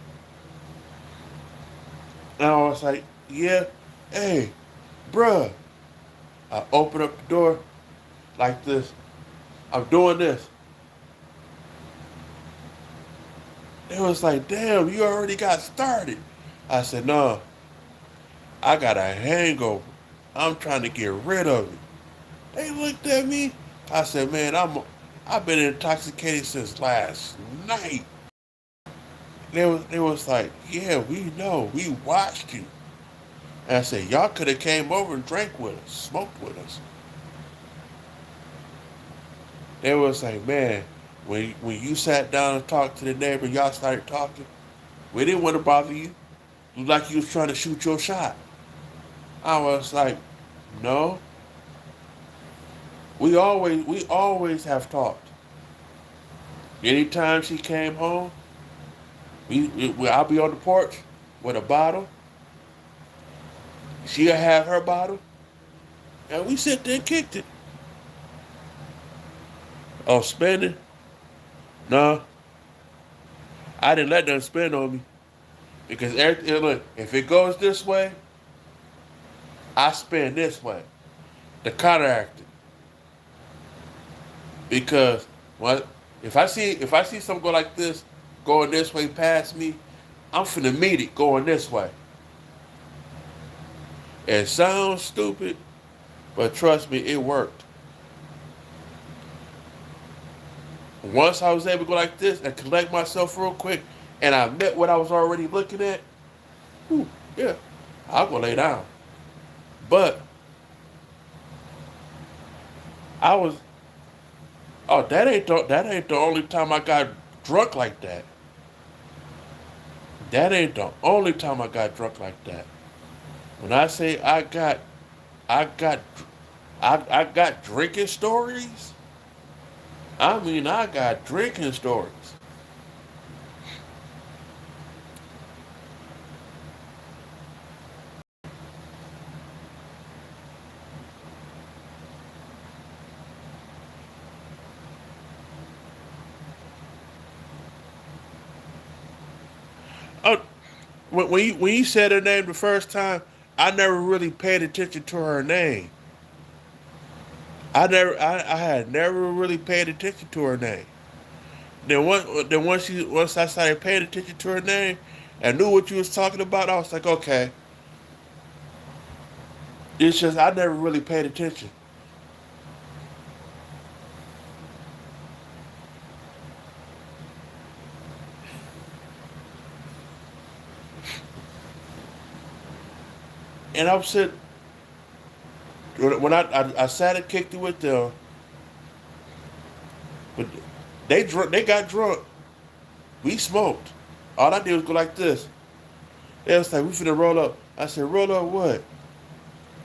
And I was like, yeah, hey, bruh. I open up the door like this. I'm doing this. It was like, damn, you already got started. I said, no, I got a hangover. I'm trying to get rid of it. They looked at me. I said, man, I've been intoxicated since last night. They was like, yeah, we know. We watched you. And I said, y'all could have came over and drank with us, smoked with us. They was like, man, when you sat down and talked to the neighbor, y'all started talking. We didn't want to bother you. Looked like you was trying to shoot your shot. I was like, no. We always have talked. Anytime she came home, I'll be on the porch with a bottle. She'll have her bottle, and we sit there and kicked it. Oh, spending? No, I didn't let them spend on me because look, if it goes this way, I spend this way to counteract it. Because what if I see something go like this, going this way past me, I'm finna meet it going this way. It sounds stupid, but trust me, it worked. Once I was able to go like this and collect myself real quick, and I met what I was already looking at, whew, yeah, I'll go lay down. But I was, oh, that ain't the only time I got drunk like that. That ain't the only time I got drunk like that. When I say I got, I got drinking stories. I mean, I got drinking stories. Oh, when you said her name the first time, I never really paid attention to her name. I had never really paid attention to her name. Once I started paying attention to her name and knew what you was talking about, I was like, okay. It's just I never really paid attention. And I'm sitting when I sat and kicked it with them, but they got drunk. We smoked. All I did was go like this. They was like, we finna roll up. I said, roll up what?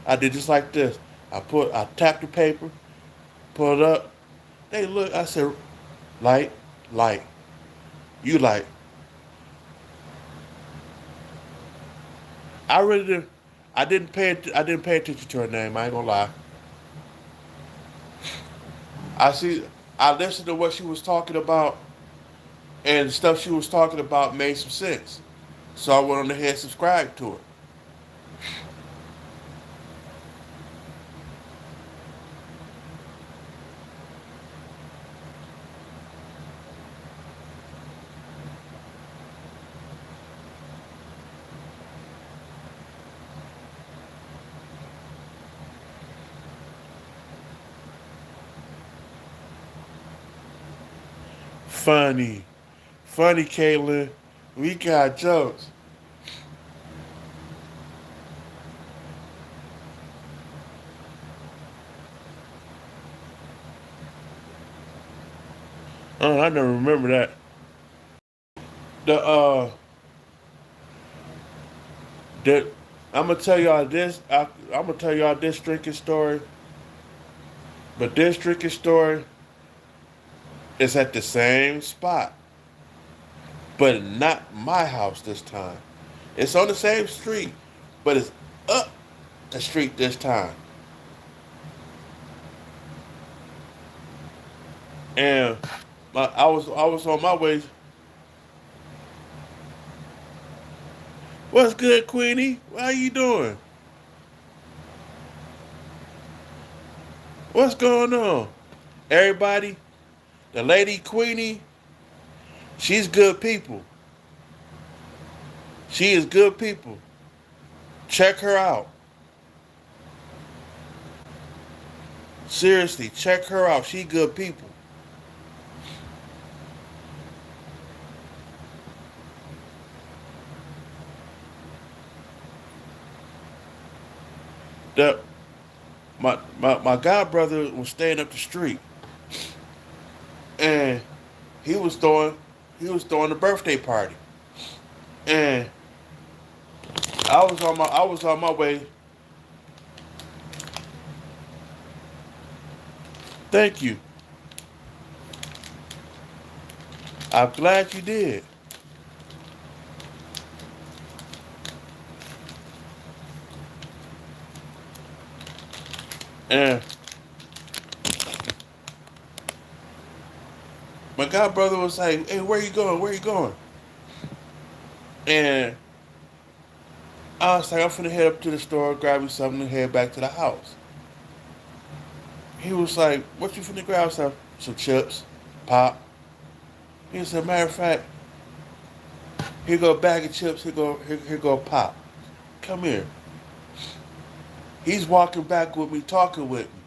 I did just like this. I tapped the paper, pulled it up. They look. I said, light, light. You light. I really didn't. I didn't pay attention to her name. I ain't gonna lie. I see. I listened to what she was talking about, and the stuff she was talking about made some sense. So I went on ahead and subscribed to her. Funny, funny, Caitlin. We got jokes. Oh, I never remember that. The the I'm gonna tell y'all this. I'm gonna tell y'all this drinking story. But this drinking story is at the same spot, but not my house this time. It's on the same street, but it's up the street this time. And I was on my way. What's good, Queenie? How you doing? What's going on? Everybody, the lady Queenie, she's good people. She is good people. Check her out. Seriously, check her out. She good people. The my god brother was staying up the street, and he was throwing he was throwing a birthday party, and I was on my way. Thank you. I'm glad you did. And my god brother was like, "Hey, where you going? Where you going?" And I was like, "I'm finna head up to the store, grab me something, and head back to the house." He was like, "What you finna grab?" Some chips, pop. He said, "Matter of fact, here go a bag of chips. Here go a pop. Come here." He's walking back with me, talking with me,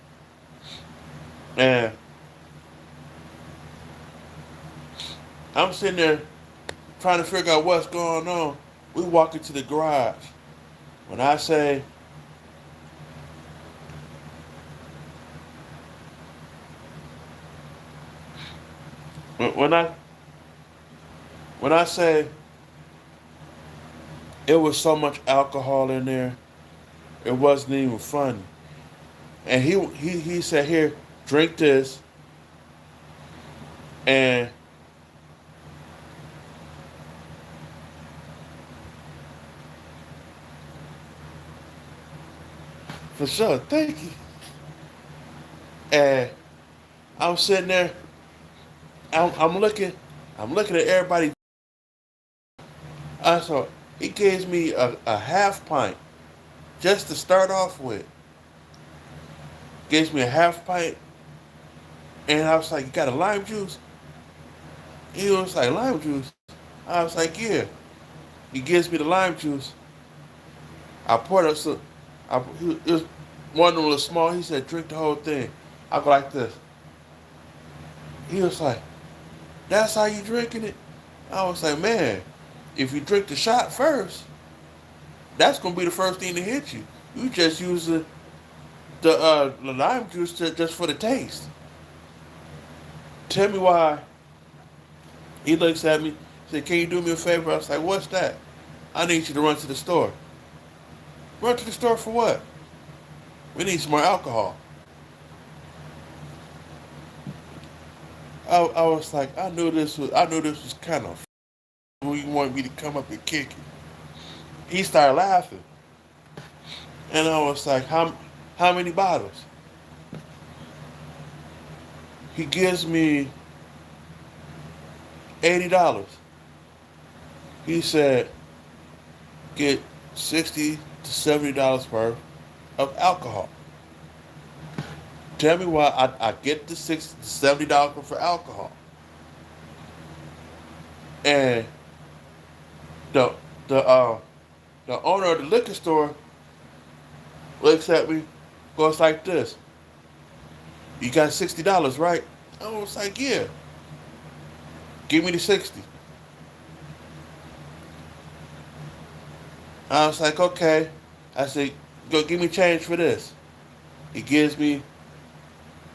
and I'm sitting there trying to figure out what's going on. We walk into the garage. When I say when I when I say it was so much alcohol in there, it wasn't even funny. And he said, "Here, drink this." And for sure, thank you. And I'm sitting there. I'm looking. I'm looking at everybody. So he gives me a half pint just to start off with. Gives me a half pint, and I was like, "You got a lime juice?" He was like, "Lime juice?" I was like, "Yeah." He gives me the lime juice. I poured it. It was one of them was small. He said, "Drink the whole thing." I go like this. He was like, "That's how you drinking it?" I was like, "Man, if you drink the shot first, that's gonna be the first thing to hit you. You just use the lime juice just for the taste." Tell me why. He looks at me, said, "Can you do me a favor?" I was like, "What's that?" "I need you to run to the store." "Run to the store for what?" "We need some more alcohol." I was like, I knew this was kind of when you wanted me to come up and kick it. He started laughing, and I was like, how many bottles?" He gives me $80. He said, "Get 60 to $70 worth of alcohol." Tell me why I get the $60 to $70 worth of alcohol, and the the uh the owner of the liquor store looks at me, goes like this: "You got $60, right?" I was like, "Yeah." "Give me the 60." I was like, "Okay." I said, "Go give me change for this." He gives me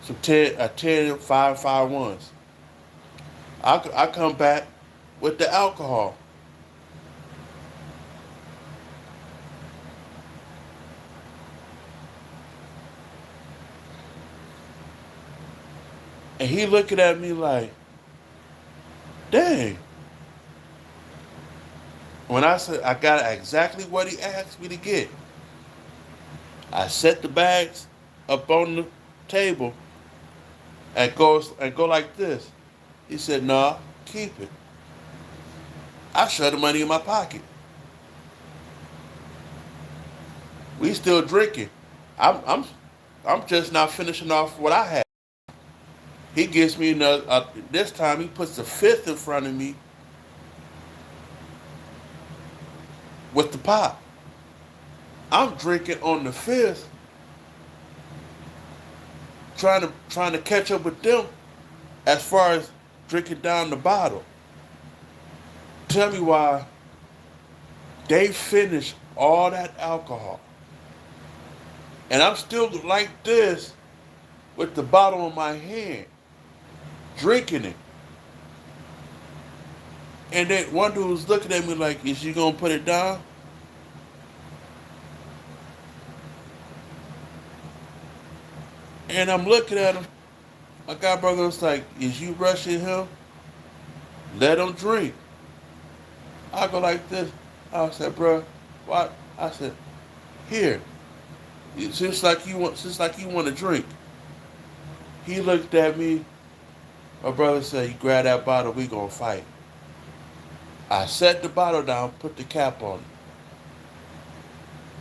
some 10 5 ones. I come back with the alcohol, and he looking at me like, "Dang." When I said I got exactly what he asked me to get, I set the bags up on the table and go like this. He said, "Nah, keep it." I shoved the money in my pocket. We still drinking. I'm I'm I'm just not finishing off what I had. He gives me another. This time he puts the fifth in front of me with the pop. I'm drinking on the fifth, trying to catch up with them as far as drinking down the bottle. Tell me why they finished all that alcohol, and I'm still like this with the bottle in my hand, drinking it. And then one dude was looking at me like, "Is you gonna put it down?" And I'm looking at him. My guy brother was like, "Is you rushing him? Let him drink." I go like this. I said, "Bro, what?" I said, "Here, since like you want to drink." He looked at me. My brother said, "You grab that bottle, we gonna fight." I set the bottle down, put the cap on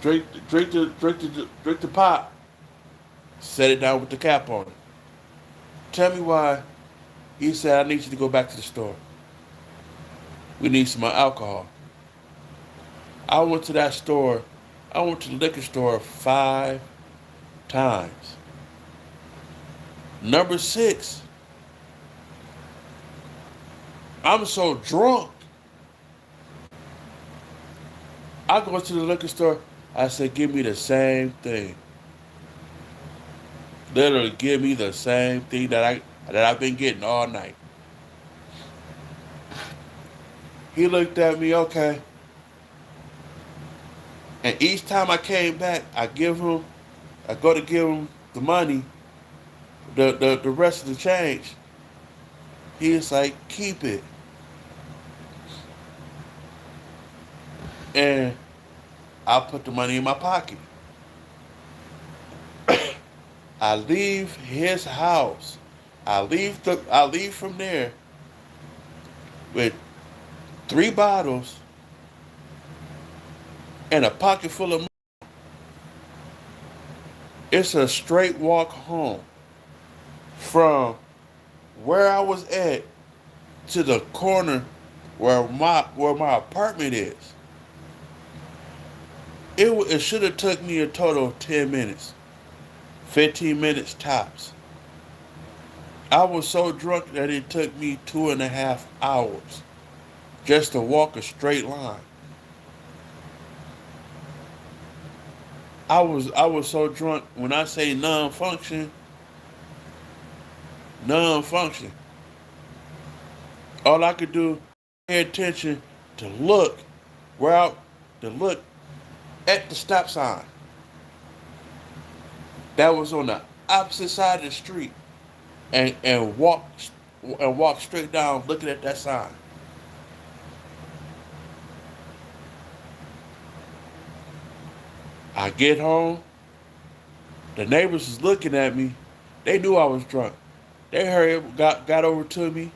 it. Drink the pop. Set it down with the cap on it. Tell me why. He said, "I need you to go back to the store. We need some more alcohol." I went to that store. I went to the liquor store 5 times. Number six, I'm so drunk. I go to the liquor store. I said, "Give me the same thing. Literally, give me the same thing that I've been getting all night." He looked at me, okay. And each time I came back, I go to give him the money, the rest of the change. He was like, "Keep it." And I put the money in my pocket. I leave his house. I leave from there with 3 bottles and a pocket full of money. It's a straight walk home from where I was at to the corner where my apartment is. It should have took me a total of 10 minutes, 15 minutes tops. I was so drunk that it took me 2.5 hours just to walk a straight line. I was so drunk. When I say non-function, non-function. All I could do, pay attention to look where I, to look at the stop sign that was on the opposite side of the street, and walk straight down looking at that sign. I get home, the neighbors was looking at me. They knew I was drunk. They hurried, got over to me,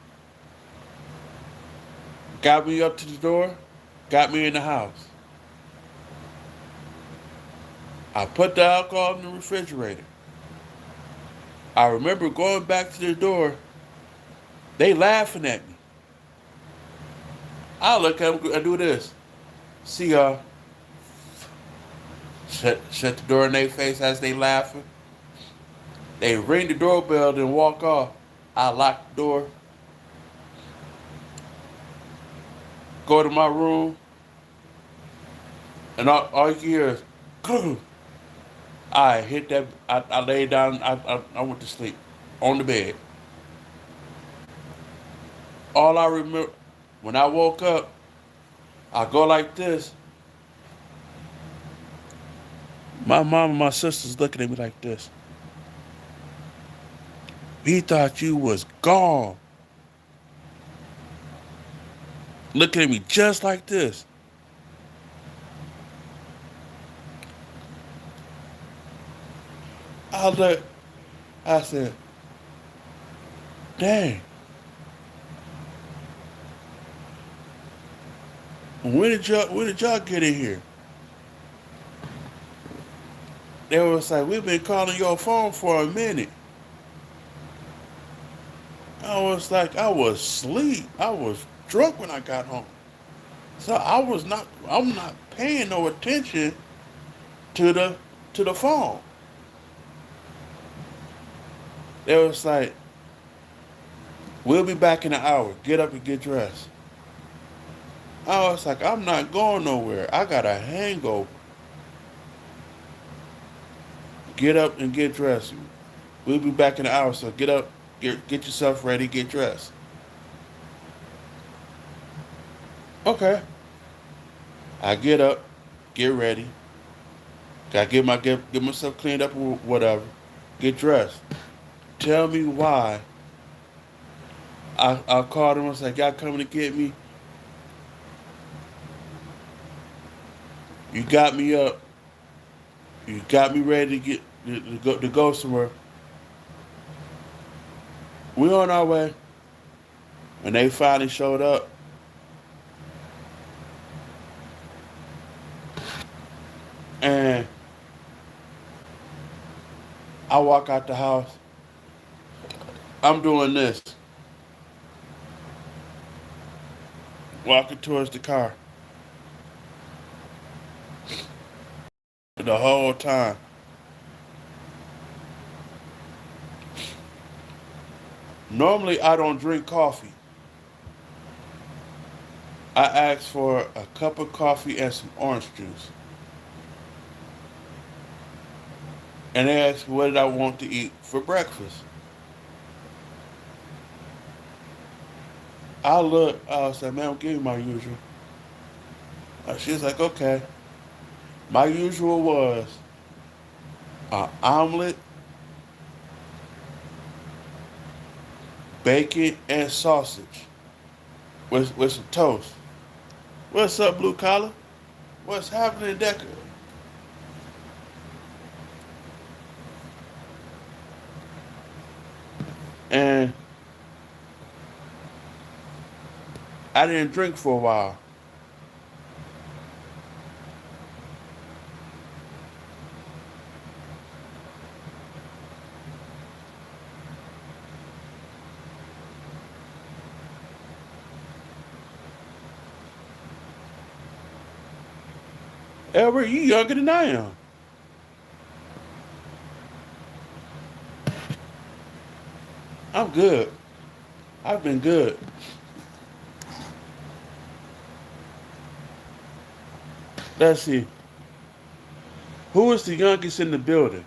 got me up to the door, got me in the house. I put the alcohol in the refrigerator. I remember going back to the door. They laughing at me. I look at them and do this. See y'all. Shut the door in their face as they laughing. They ring the doorbell and walk off. I lock the door, go to my room, and all you hear is, I hit that. I lay down. I went to sleep on the bed. All I remember when I woke up, I go like this. My mom and my sisters looking at me like this. We thought you was gone. Looking at me just like this. I look. I said, "Dang, when did y'all get in here?" They was like, "We've been calling your phone for a minute." I was like, I was asleep. I was drunk when I got home. So I'm not paying no attention to the phone. They was like, "We'll be back in an hour. Get up and get dressed." I was like, I'm not going nowhere. I got a hangover. Get up and get dressed. We'll be back in an hour, so get up, get yourself ready, get dressed. Okay. I get up, get ready. Gotta get myself cleaned up or whatever. Get dressed. Tell me why. I called him. I was like, "Y'all coming to get me? You got me up. You got me ready to go somewhere. We on our way." When they finally showed up, and I walk out the house, I'm doing this, walking towards the car the whole time. Normally, I don't drink coffee. I asked for a cup of coffee and some orange juice. And they asked me what did I want to eat for breakfast. I was like, "Man, give me my usual." She was like, "Okay." My usual was an omelet, bacon, and sausage with some toast. What's up, blue collar? What's happening, Decker? And I didn't drink for a while. Edward, you younger than I am. I'm good. I've been good. Let's see. Who is the youngest in the building?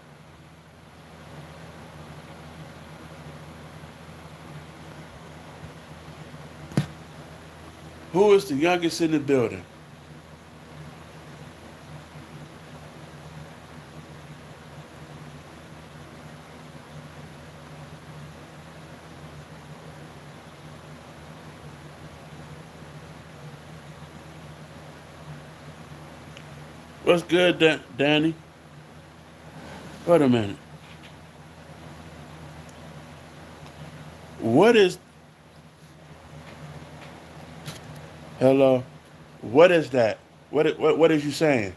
Who is the youngest in the building? What's good, Danny? Wait a minute. What is hello? What is that? What is you saying?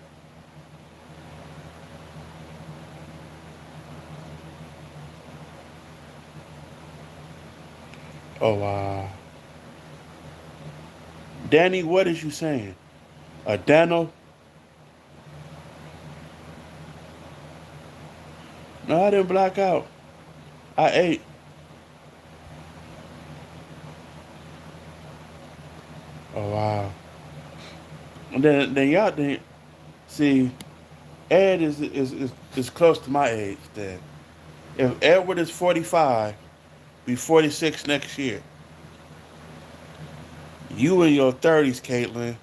Oh wow. Danny, what is you saying? Dano? No, I didn't black out. I ate. Oh wow. And then y'all didn't see Ed is close to my age then. If Edward is 45, be 46 next year. You in your 30s, Caitlin.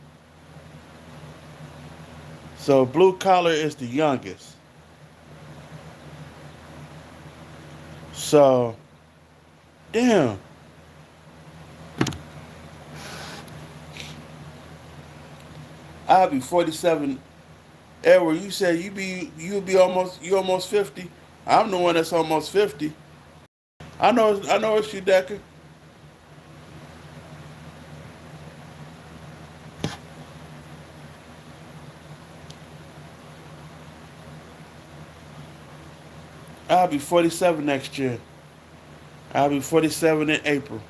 So blue collar is the youngest. So damn. I'll be 47. Edward, you said you almost 50. I'm the one that's almost 50. I know it's you, Decker. I'll be 47 next year. I'll be 47 in April.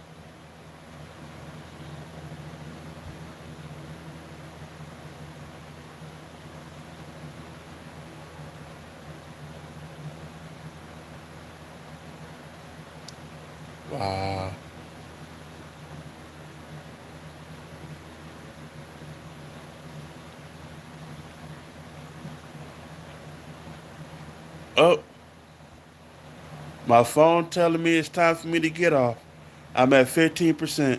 Wow. Oh, my phone telling me it's time for me to get off. I'm at 15%.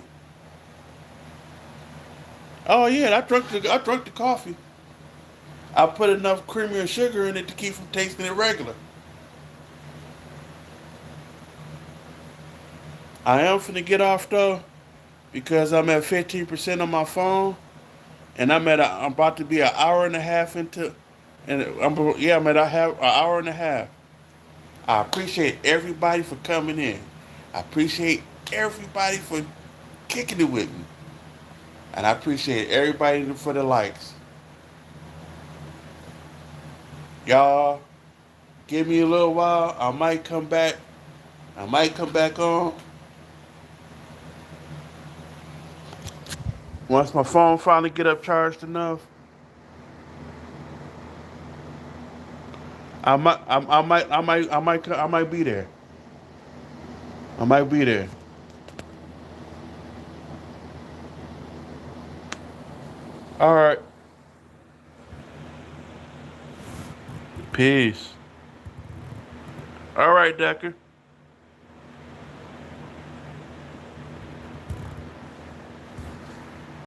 Oh yeah, I drunk the coffee. I put enough creamer and sugar in it to keep from tasting it regular. I am finna get off though because I'm at 15% on my phone, and I'm about to be an hour and a half into, and I'm at an hour and a half. I appreciate everybody for coming in. I appreciate everybody for kicking it with me, and I appreciate everybody for the likes. Y'all, give me a little while. I might come back. I might come back on once my phone finally get up charged enough. I might be there. I might be there. All right. Peace. All right, Decker.